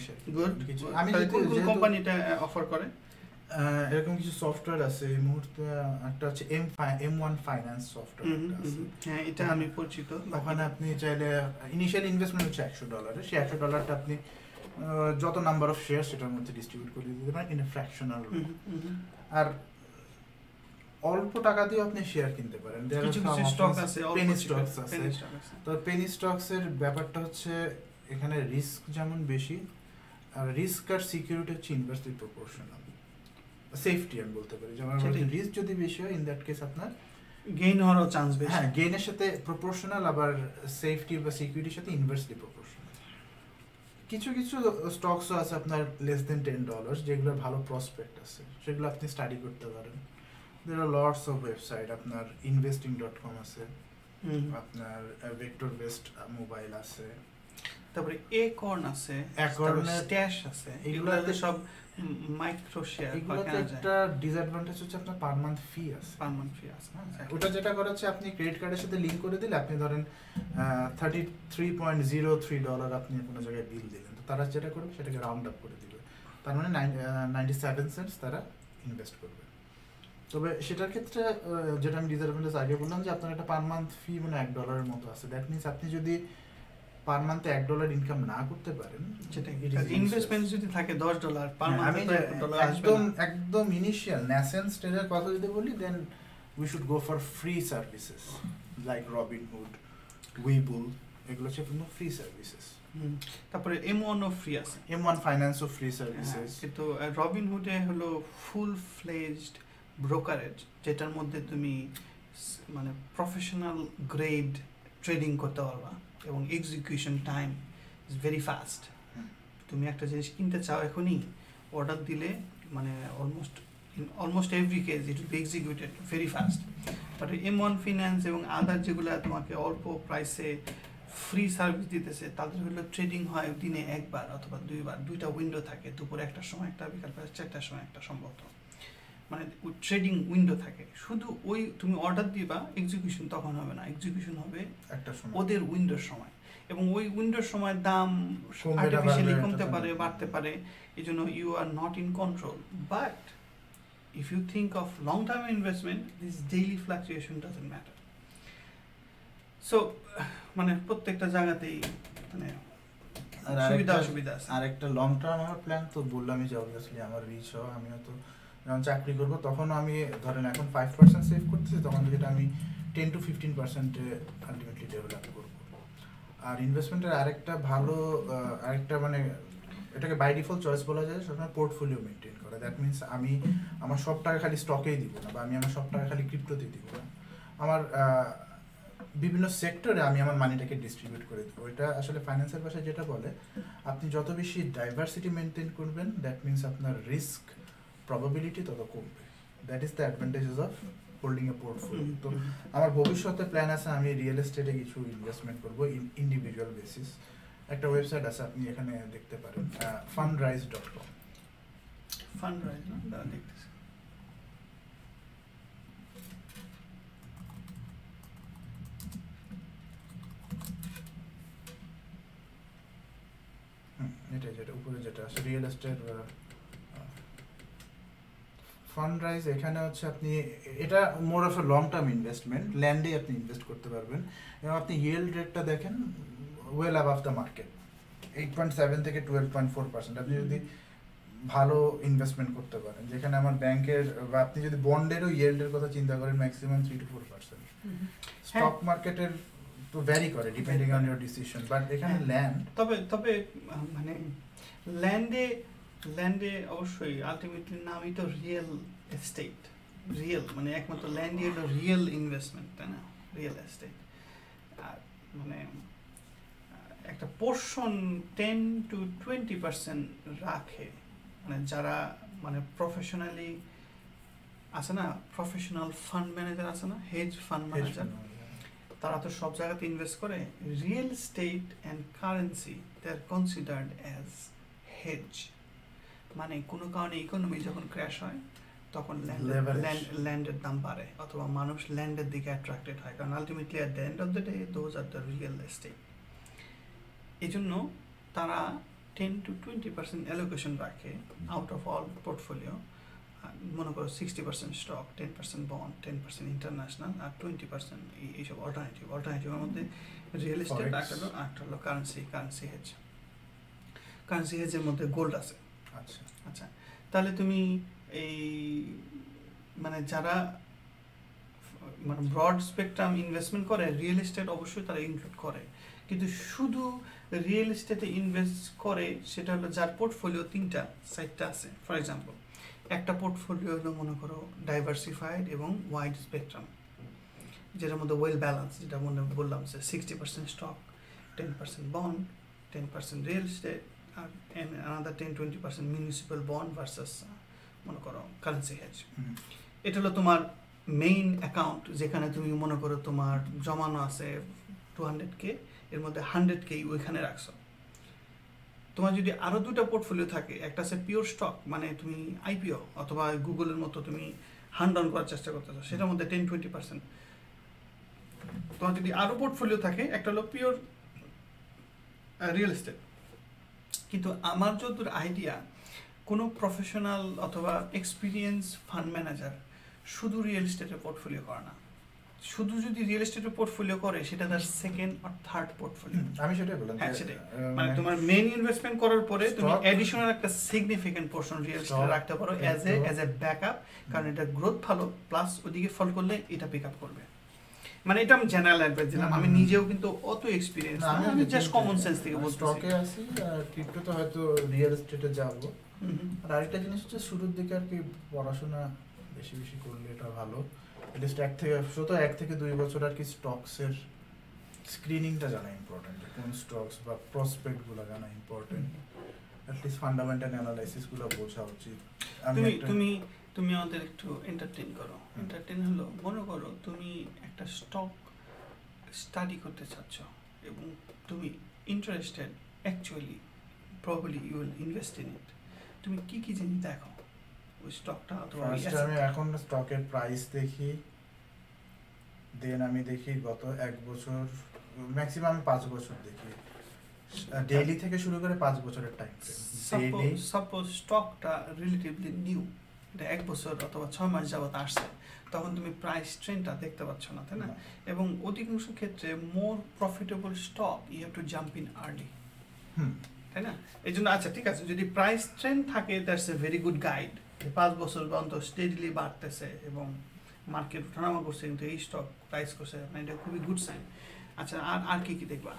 শেয়ার। গুড। আমি কোন কোম্পানিটা অফার করে? এরকম কিছু সফটওয়্যার আছে এই মুহূর্তে, একটা হচ্ছে M1 ফাইন্যান্স সফটওয়্যার আছে। হ্যাঁ, এটা আমি পরিচিত। ওখানে আপনি চাইলে ইনিশিয়াল ইনভেস্টমেন্ট হচ্ছে $100, সেই $100টা আপনি যত নাম্বার অফ শেয়ার সেটার মধ্যে ডিস্ট্রিবিউট করে দিতে পারেন ইন এ ফ্র্যাকশনাল। আর অল্প টাকা দিয়ে আপনি শেয়ার কিনতে পারেন। কিছু কিছু স্টক আছে, পেনি স্টকস আছে। তো পেনি স্টকস এর ব্যাপারটা হচ্ছে এখানে রিস্ক যেমন বেশি, আর রিস্ক আর সিকিউরিটি হচ্ছে ইনভার্সলি প্রপোর্শনাল। সেফটি আমি বলতে পারি, যেমন রিস্ক যদি বেশি হয় ইন দ্যাট কেস আপনার গেইন হওয়ার চান্স বেশি। হ্যাঁ, গেইনের সাথে প্রপোর্শনাল, আবার সেফটি বা সিকিউরিটির সাথে ইনভার্সলি প্রপোর্শনাল। কিছু কিছু স্টকসও আছে আপনার লেস দেন $10 যেগুলোর ভালো প্রসপেক্ট আছে, সেগুলো আপনি স্টাডি করতে পারেন। there are lots of website, আপনার investing.com আছে, আপনার ভেক্টর বেসড মোবাইল আছে, তারপরে একর্ন আছে, স্ট্যাশ আছে, এগুলোতে সব মাইক্রো শেয়ার। এগুলোতে একটা ডিসঅ্যাডভান্টেজ হচ্ছে আপনার পার মান্থ ফি আছে। ওটা যেটা করা হচ্ছে আপনি ক্রেডিট কার্ডের সাথে লিংক করে দিলে, আপনি ধরেন $33.03 আপনি কোনো জায়গায় বিল দিলেন, তো তারা যেটা করবে সেটাকে রাউন্ড আপ করে দিবে, তার মানে 97 সেন্টস তারা ইনভেস্ট করবে। তবে সেটার ক্ষেত্রে যেটা আমি ডিসঅ্যাডভান্টেজ আগে বললাম যে আপনার একটা পার মান্থ ফি মানে $1 মতো আছে। দ্যাট মিনস আপনি যদি পার মান্থে $1 ইনকাম না করতে পারেন, ইনভেস্টমেন্ট যদি থাকে $10 পার মান্থে, একদম ইনিশিয়াল ন্যাসেন্ট স্টেজের কথা যদি বলি, then we should go for free services like Robinhood, Webull, এগুলো হচ্ছে ফ্রি সার্ভিসেস। তারপরে M1 ও ফ্রি আছে, M1 ফাইন্যান্স ও ফ্রি সার্ভিসেস। কিন্তু রবিনহুডে হলো ফুল ফ্লেজড ব্রোকারেজ, যেটার মধ্যে তুমি মানে প্রফেশনাল গ্রেড ট্রেডিং করতে পারবা। এবং execution time is very fast. তুমি একটা জিনিস কিনতে চাও এখনই, অর্ডার দিলে মানে almost every case it will be executed very fast. But M1 finance এবং আদার যেগুলো তোমাকে অল্প প্রাইসে ফ্রি সার্ভিস দিতেছে, তাদের হলো ট্রেডিং হয় দিনে একবার অথবা দুইবার, দুইটা উইন্ডো থাকে, দুপুরে একটার সময় একটা, বিকাল 4টার সময় একটা, সম্ভবত মানে ট্রেডিং উইন্ডো থাকে। শুধু ওই তুমি অর্ডার দিবা, এক্সিকিউশন তখন হবে না, এক্সিকিউশন হবে একটা সময় ওদের উইন্ডোর সময়, এবং ওই উইন্ডোর সময় দাম কমবে না, আর্টিফিশিয়ালি বাড়বে, কমতে এটা পারে, তো- বাড়তে পারে, এই জন্য you are not in control. But if you think of long-term investment, this daily fluctuation doesn't matter. So মানে প্রত্যেকটা জায়গাতেই মানে আর সুবিধা আরেকটা- অসুবিধা আছে। আর একটা লং টার্ম আমার প্ল্যান তো বললামই যে অবভিয়াসলি আমার রিচ হওয়া। আমিও তো যখন চাকরি করবো তখন আমি ধরেন এখন 5% সেভ করতেছি, তখন যেটা আমি 10 to 15% আলটিমেটলি ডেভেলপ করবো। আর ইনভেস্টমেন্টের আরেকটা ভালো আরেকটা মানে এটাকে বাই ডিফল্ট চয়েস বলা যায়, সেটা পোর্টফোলিও মেনটেন করা। দ্যাট মিনস আমি আমার সব টাকা খালি স্টকেই দিব না, বা আমি আমার সব টাকা খালি ক্রিপ্টোতেই দিব না, আমার বিভিন্ন সেক্টরে আমি আমার মানিটাকে ডিস্ট্রিবিউট করে দেবো। এটা আসলে ফাইন্যান্সের ভাষায় যেটা বলে, আপনি যত বেশি ডাইভার্সিটি মেনটেন করবেন, দ্যাট মিনস আপনার রিস্ক প্রবাবিলিটি তত কমবে। That is the advantages of holding A portfolio. তো আমার ভবিষ্যতে প্ল্যান আছে আমি রিয়েল এস্টেটে কিছু ইনভেস্টমেন্ট করবো ইন্ডিভিজুয়াল বেসিস। একটা ওয়েবসাইট আছে, আপনি এখানে দেখতে পারেন, fundrise.com। ফান্ড রাইজ না, দাঁড়া দেখতেছি। এটাই, যেটা উপরে যেটা আছে রিয়েল এস্টেট ফান্ডরাইজ। এখানে হচ্ছে আপনি এটা more of a long term investment, ল্যান্ডে আপনি ইনভেস্ট করতে পারবেন, এবং আপনি ইয়েল্ড রেটটা দেখেন ওয়েল অ্যাবাভ দ্য মার্কেট, 8.7 থেকে 12.4%। আপনি যদি ভালো ইনভেস্টমেন্ট করতে পারেন, যেখানে আমার ব্যাংকের বা আপনি যদি বন্ডেরও ইয়েল্ডের কথা চিন্তা করেন, ম্যাক্সিমাম 3 to 4%। স্টক মার্কেটের তো ভ্যারি করে depending on your decision, but এখানে ল্যান্ড তবে মানে ল্যান্ডে অবশ্যই আলটিমেটলি নামই তো রিয়েল এস্টেট। রিয়েল মানে একমাত্র ল্যান্ডই হলো রিয়েল ইনভেস্টমেন্ট, তাই না? Real estate. আর মানে একটা পোর্শন 10 to 20% রাখে, মানে যারা মানে প্রফেশনালি আছে না, প্রফেশনাল ফান্ড ম্যানেজার আছে না, হেজ ফান্ড ম্যানেজার, তারা তো সব জায়গাতে ইনভেস্ট করে। Real estate and currency they are considered as hedge. মানে কোনো কারণে ইকোনমি যখন ক্র্যাশ হয় তখন ল্যান্ডের দাম বাড়ে, অথবা মানুষ ল্যান্ডের দিকে অ্যাট্রাক্টেড হয়, কারণ ultimately at the end of the day those are the real estate. এই জন্য তারা 10 to 20% অ্যালোকেশন রাখে আউট অফ অল পোর্টফোলিও। মনে করো 60% স্টক, 10% বন্ড, 10% ইন্টারন্যাশনাল, আর 20% এইসব অল্টারনেটিভের মধ্যে রিয়েল এস্টেট, একটা হলো কারেন্সি হেজ। কারেন্সি হেজের মধ্যে গোল্ড আছে। আচ্ছা, তাহলে তুমি এই মানে যারা মানে ব্রড স্পেকট্রাম ইনভেস্টমেন্ট করে, রিয়েল এস্টেট অবশ্যই তারা ইনক্লুড করে, কিন্তু শুধু রিয়েল এস্টেটে ইনভেস্ট করে সেটা হলো যার পোর্টফোলিও 3-4টা আছে। ফর এক্সাম্পল, একটা পোর্টফোলিও হলো মনে করো ডাইভার্সিফাইড এবং ওয়াইড স্পেকট্রাম, যেটার মধ্যে ওয়েল ব্যালেন্স, যেটা মনে বললাম যে 60% স্টক, 10% বন্ড, 10% রিয়েল এস্টেট, আর another 10-20% মিউনিসিপ্যাল বন্ড ভার্সাস মনে করো কারেন্সি হেজ। এটা হলো তোমার মেইন অ্যাকাউন্ট, যেখানে তুমি মনে করো তোমার জমানো আছে 200K, এর মধ্যে 100K ওইখানে রাখছো। তোমার যদি আরও দুটো পোর্টফোলিও থাকে, একটা আছে পিওর স্টক, মানে তুমি আইপিও অথবা গুগলের মতো তুমি হান্ড ডাউন করার চেষ্টা করতেছো, সেটার মধ্যে 10-20%। তোমার যদি আরও পোর্টফোলিও থাকে, একটা হলো পিওর রিয়েল এস্টেট। কিন্তু আমার যতদূর আইডিয়া, কোনো প্রফেশনাল অথবা এক্সপিরিয়েন্স ফান্ড ম্যানেজার শুধু রিয়েল এস্টেটের পোর্টফোলিও করে না। শুধু যদি রিয়েল এস্টেটের পোর্টফোলিও করে, সেটা তার সেকেন্ড আর থার্ড পোর্টফোলিও। আমি সেটাই বললাম। হ্যাঁ, সেটাই। মানে তোমার মেইন ইনভেস্টমেন্ট করার পরে তুমি অ্যাডিশনাল একটা সিগনিফিকেন্ট পোর্শন রিয়েল এস্টেট রাখতে পারো অ্যাজ এ ব্যাকআপ, কারণ এটা গ্রোথ ভালো, প্লাস ওদিকে ফল করলে এটা পিক আপ করবে। মানে এটা আমি জেনারেল অ্যাডভাইস দিলাম, আমি নিজেও কিন্তু অত এক্সপিরিয়েন্স না, আমি জাস্ট কমন সেন্স থেকে বলছি। স্টকে আছি, ক্রিপ্টোতে হয়তো রিয়েল এস্টেটে যাব। আর আরেকটা জিনিস হচ্ছে শুরুর দিকে আর কি পড়াশোনা বেশি বেশি করলে এটা ভালো। লিস্ট 1 থেকে 2 বছর আর কি স্টকসের স্ক্রিনিংটা জানা ইম্পর্টেন্ট, কোন স্টকস বা প্রসপেক্টগুলো জানা ইম্পর্টেন্ট, অ্যাটলিস্ট ফান্ডামেন্টাল অ্যানালাইসিসগুলো বোঝা উচিত। তুমি আমাদের একটু এন্টারটেইন করো। এন্টারটেইন হলো, মনে করো তুমি একটা স্টক স্টাডি করতে চাচ্ছ এবং তুমি interested, actually probably you will invest in it. তুমি কি কি জিনিস দেখো ওই স্টকটা অথবা ফার্স্ট আমি এখন স্টকের প্রাইস দেখি, দেন আমি দেখি গত 1 বছর, ম্যাক্সিমাম 5 বছর দেখি, ডেইলি থেকে শুরু করে 5 বছরের টাইম ফ্রেম। সাপোজ স্টকটা রিলেটিভলি নিউ, এটা 1 বছর অথবা 6 মাস যাবত আসছে, তখন তুমি প্রাইস ট্রেন্ডটা দেখতে পাচ্ছ না, তাই না? এবং অধিকাংশ ক্ষেত্রে more profitable stock you have to jump in early, তাই না? এই জন্য আচ্ছা ঠিক আছে, যদি প্রাইস ট্রেন্ড থাকে that's a very good guide, 5 বছর পর্যন্ত স্টেডিলি বাড়তেছে এবং মার্কেট ওঠানামা করছে কিন্তু এই স্টক প্রাইস করছে, মানে এটা খুবই গুড সাইন। আচ্ছা আর কি কি দেখবা?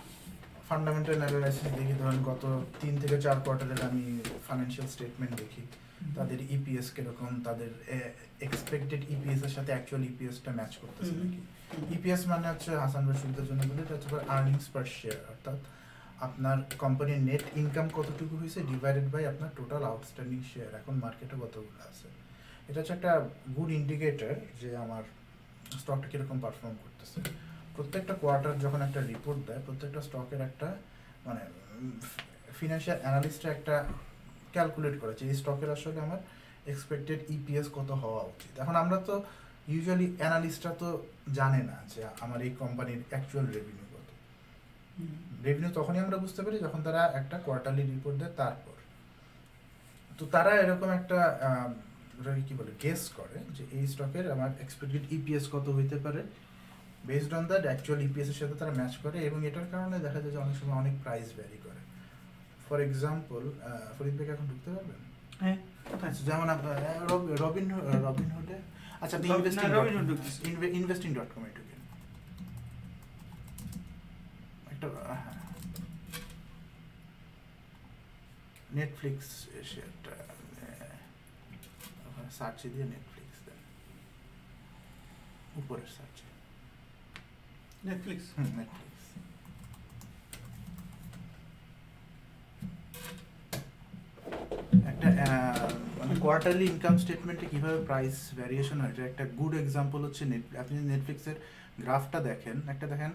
ফান্ডামেন্টাল অ্যানালাইসিস দেখি, ধরেন গত 3 থেকে 4 কোয়ার্টারের আমি ফাইন্যান্সিয়াল স্টেটমেন্ট দেখি, তাদের ইপিএস কিরকম, তাদের এক্সপেক্টেড ইপিএস এর সাথে অ্যাকচুয়াল ইপিএসটা ম্যাচ করতেছে নাকি। ইপিএস মানে হচ্ছে, হাসান ভাই সুবিধার জন্য বলি, এটা হচ্ছে আর্নিংস পার শেয়ার, অর্থাৎ আপনার কোম্পানির নেট ইনকাম কতটুকু হয়েছে ডিভাইডেড বাই আপনার টোটাল আউটস্ট্যান্ডিং শেয়ার এখন মার্কেটে কতগুলো আছে। এটা হচ্ছে একটা গুড ইন্ডিকেটর যে আমার স্টকটা কীরকম পারফর্ম করতেছে। প্রত্যেকটা কোয়ার্টার যখন একটা রিপোর্ট দেয়, প্রত্যেকটা স্টকের একটা মানে ফিনান্সিয়াল অ্যানালিস্টরা একটা ক্যালকুলেট করেছে এই স্টকের আসলে আমার এক্সপেক্টেড ইপিএস কত হওয়া উচিত। এখন আমরা তো ইউজুয়ালি অ্যানালিস্টরা তো জানে না যে আমার এই কোম্পানির অ্যাকচুয়াল রেভিনিউ কত। রেভিনিউ তখনই আমরা বুঝতে পারি যখন তারা একটা কোয়ার্টারলি রিপোর্ট দেয়, তারপর তো তারা এরকম একটা কি বলে গেস করে যে এই স্টকের আমার এক্সপেক্টেড ইপিএস কত হইতে পারে, based on that actual EPS এর সাথে তারা ম্যাচ করে, এবং এটার কারণে দেখা যায় যে অনেক সময় অনেক প্রাইস ভ্যারি করে। ফর এক্সাম্পল, ফরিদ ভাই এখন ঢুকতে পারবেন? হ্যাঁ, যেমন আপনার রবিনহুডে, আচ্ছা আপনি investing.com এ ঢুকেন, একটা নেটফ্লিক্স শেয়ারটা সার্চে দিয়ে নেটফ্লিক্স দেন, উপরের সার্চে নেটফ্লিক্স। নেটফ্লিক্স একটা মানে কোয়ার্টারলি ইনকাম স্টেটমেন্টে কিভাবে প্রাইস ভ্যারিয়েশন হয়, এটা একটা গুড এক্সাম্পল হচ্ছে আপনি নেটফ্লিক্সের গ্রাফটা দেখেন, একটা দেখেন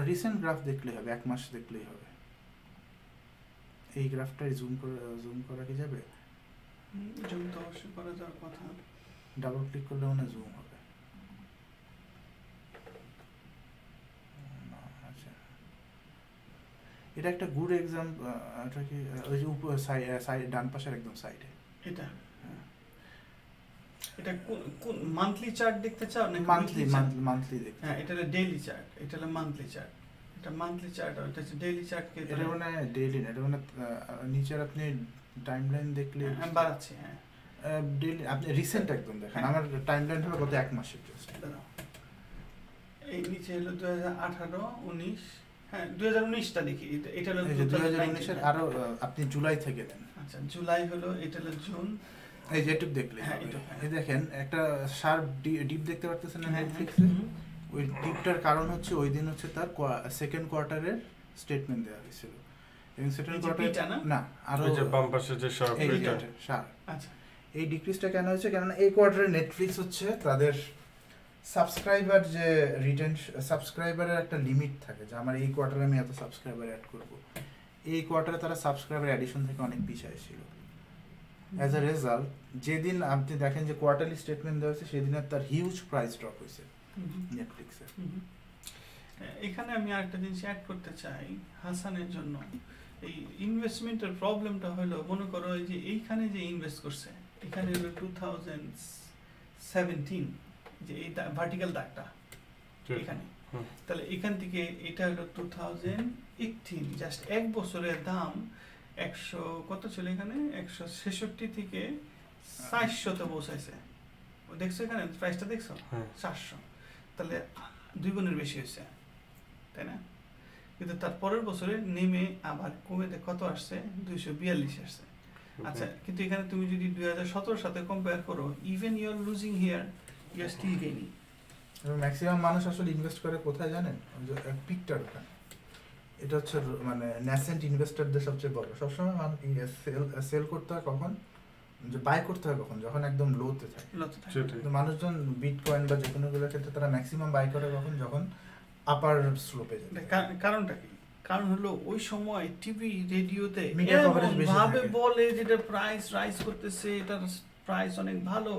রিসেন্ট গ্রাফ দেখলেই হবে, 1 মাস দেখলেই হবে। এই গ্রাফটাই জুম করা কি যাবে? জুম তো অবশ্যই করা যাওয়ার কথা, ডাবল ক্লিক করলে মনে জুম হবে। আচ্ছা, এটা একটা গুড এক্সাম্পল। এটা কি ওই যে উপর সাইড ডান পাশের একদম সাইডে এটা এটা কোন মান্থলি চার্ট দেখতে চাও নাকি মান্থলি দেখতে? হ্যাঁ, এটা হলো ডেইলি চার্ট, এটা হলো মান্থলি চার্ট। এটা মান্থলি চার্ট আর এটা হচ্ছে ডেইলি চার্ট। এটা মানে ডেইলি না, এটা মানে নিচের আপনি টাইমলাইন দেখলে বাড়াচ্ছে। হ্যাঁ, ডেইলি আপনি রিসেন্ট একদম দেখেন। আমার টাইমলাইন হলো গত 1 মাসের জাস্ট। এই নিচে হলো 2018, 19, হ্যাঁ 2019টা দেখি। এটা হলো 2019 এর আরো আপনি জুলাই থেকে দেন। আচ্ছা, জুলাই হলো, এটা হলো জুন, এই যেটুক দেখলে এই দেখেন একটা শার্প ডিপ দেখতে পারতেছেন না নেটফ্লিক্সে? ওই ডিপটার কারণ হচ্ছে ওই দিন হচ্ছে তার সেকেন্ড কোয়ার্টারের স্টেটমেন্ট দেওয়া হয়েছিল, এবং সেকেন্ড কোয়ার্টার না আরো যে বাম পাশে যে শার্প এটা শার্প। আচ্ছা, এই ডিক্রিজটা কেন হয়েছে? কারণ এই কোয়ার্টারে নেটফ্লিক্স হচ্ছে তাদের সাবস্ক্রাইবার যে সাবস্ক্রাইবারের একটা লিমিট থাকে যে আমার এই কোয়ার্টারে আমি এত সাবস্ক্রাইবার অ্যাড করব। এই কোয়ার্টারে তারা সাবস্ক্রাইবার অ্যাডিশন থেকে অনেক পিছায় ছিল। অ্যাজ এ রেজাল্ট যেদিন আপনি দেখেন যে কোয়ার্টারলি স্টেটমেন্ট দেওয়া হয়েছে, সেদিন তার হিউজ প্রাইস ড্রপ হয়েছে নেটফ্লিক্সে। এখানে আমি আরেকটা জিনিস অ্যাড করতে চাই হাসানের জন্য। এই ইনভেস্টমেন্টের প্রবলেমটা হলো, মনে করো এই যে এইখানে যে ইনভেস্ট করছে, এখানে হলো 2017, যে এই ভার্টিক্যাল দাগটা এখানে, তাহলে এখান থেকে এটা হলো 2018, জাস্ট 1 বছরের দাম 100 কত ছিল এখানে, 166 থেকে 400-তে পৌঁছাইছে। দেখছো এখানে প্রাইসটা দেখছো 400, তাহলে 2 গুণের বেশি হয়েছে, তাই না? কিন্তু তার পরের বছরে নেমে আবার কমে কত আসছে, 242 আসছে। আচ্ছা, কিন্তু এখানে তুমি যদি 2017 সাথে কম্পেয়ার করো, even you are losing here, you are still gaining. Maximum মানুষ আসলে ইনভেস্ট করে কোথায় জানেন, ওই যে পিকটার ওখানে। এটা হচ্ছে মানে ন্যাসেন্ট ইনভেস্টরদের সবচেয়ে বড়। সবসময় সেল করতে হয় কখন, যে বাই করতে হয় কখন, যখন একদম লোতে থাকে। কিন্তু মানুষজন বিটকয়েন বা যে কোনোগুলোর ক্ষেত্রে তারা ম্যাক্সিমাম বাই করে কখন, যখন আপার স্লোপে যায়। কারণটা কি? কারণ হলো ওই সময় টিভি রেডিওতে মিডিয়া কভারেজ বেশি ভাবে থাকে। বলে যেটা প্রাইস রাইজ করতেছে, এটার প্রাইস অনেক ভালো,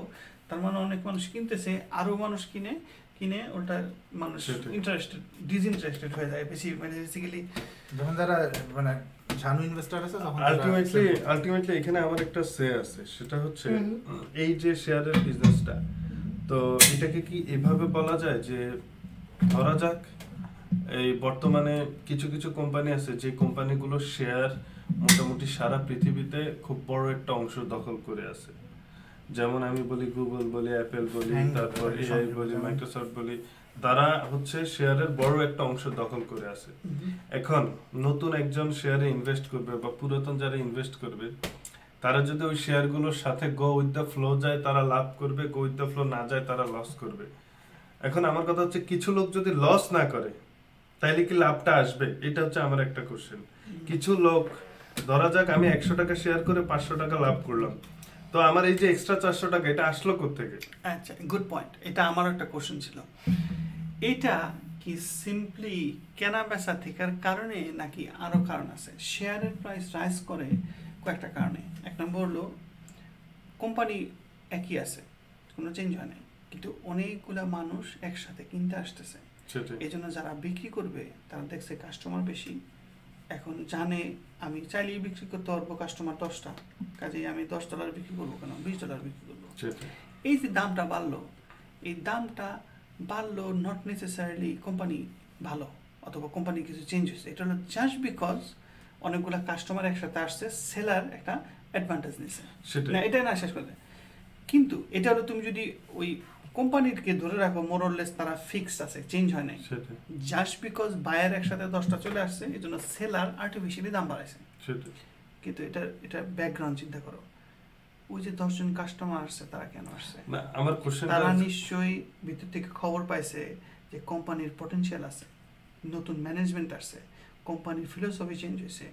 তার মানে অনেক মানুষ কিনতেছে, আরো মানুষ কিনে ওটা মানুষ ইন্টারেস্টেড ডিসইন্টারেস্টেড হয়ে যায় বেশি, মানে বেসিক্যালি যখন যারা মানে জানু ইনভেস্টর আছে তখন আলটিমেটলি এখানে আমার একটা সে আছে, সেটা হচ্ছে এই যে শেয়ারের বিজনেসটা, তো এটাকে কি এভাবে বলা যায় যে ধরা যাক এই বর্তমানে কিছু কিছু কোম্পানি আছে যে কোম্পানিগুলো শেয়ার মোটামুটি সারা পৃথিবীতে খুব বড় একটা অংশ দখল করে আছে। যেমন আমি বলি গুগল বলি, অ্যাপেল বলি, তারপর এআই বলি, মাইক্রোসফট বলি, তারা হচ্ছে শেয়ারের বড় একটা অংশ দখল করে আছে। এখন নতুন একজন শেয়ারে ইনভেস্ট করবে বা পুরাতন যারা ইনভেস্ট করবে, তারা যদি ওই শেয়ারগুলোর সাথে গো উইথ দ্য ফ্লো যায় তারা লাভ করবে, গো উইথ দ্য ফ্লো না যায় তারা লস করবে। এখন আমার কথা হচ্ছে কিছু লোক যদি লস না করে তাইলে কি লাভটা আসবে? এটা হচ্ছে আমার একটা কোশ্চেন। কিছু লোক ধরা যাক আমি 100 টাকা শেয়ার করে 500 টাকা লাভ করলাম, তো আমার এই যে এক্সট্রা 400 টাকা এটা আসলো কোত্থেকে? আচ্ছা, গুড পয়েন্ট। এটা আমার একটা কোশ্চেন ছিল। এটা কি সিম্পলি কেনা বেচা থেকার কারণে নাকি আরো কারণ আছে? শেয়ারের প্রাইস রাইজ করে কয়েকটা কারণে। এক নম্বর হলো কোম্পানি একই আছে, কোনো চেঞ্জ হয় না, কিন্তু অনেকগুলা মানুষ একসাথে কিনতে আসতেছে। এই জন্য যারা বিক্রি করবে তারা দেখছে কাস্টমার বেশি, এখন জানে আমি চাইলেই বিক্রি করতে পারবো কাস্টমার 10টা, কাজেই আমি $10 বিক্রি করবো কেন, $20 বিক্রি করবো। এই যে দামটা বাড়লো, এই দামটা বাড়লো নট নেসেসারিলি কোম্পানি ভালো অথবা কোম্পানি কিছু চেঞ্জ হয়েছে, এটা হলো জাস্ট বিকজ অনেকগুলো কাস্টমার একসাথে আসছে, সেলার একটা অ্যাডভান্টেজ নিছে না, এটা না শেষ করলে। কিন্তু এটা হলো তুমি যদি ওই কোম্পানিকে ধরে রাখো মোরলেস তারা ফিক্সড আছে, চেঞ্জ হয় নাই, জাস্ট বিকজ বায়ার একসাথে 10টা চলে আসছে এই জন্য সেলার আর্টিফিশিয়ালি দাম বাড়াইছে। কিন্তু এটা ব্যাকগ্রাউন্ড চিন্তা করো, ওই যে 10 জন কাস্টমার আসছে তারা কেন আসছে? আমার কোশ্চেন, তারা নিশ্চয়ই ভিতর থেকে খবর পাইছে যে কোম্পানির পটেনশিয়াল আছে, নতুন ম্যানেজমেন্ট আসছে, কোম্পানির ফিলোসফি চেঞ্জ হয়েছে,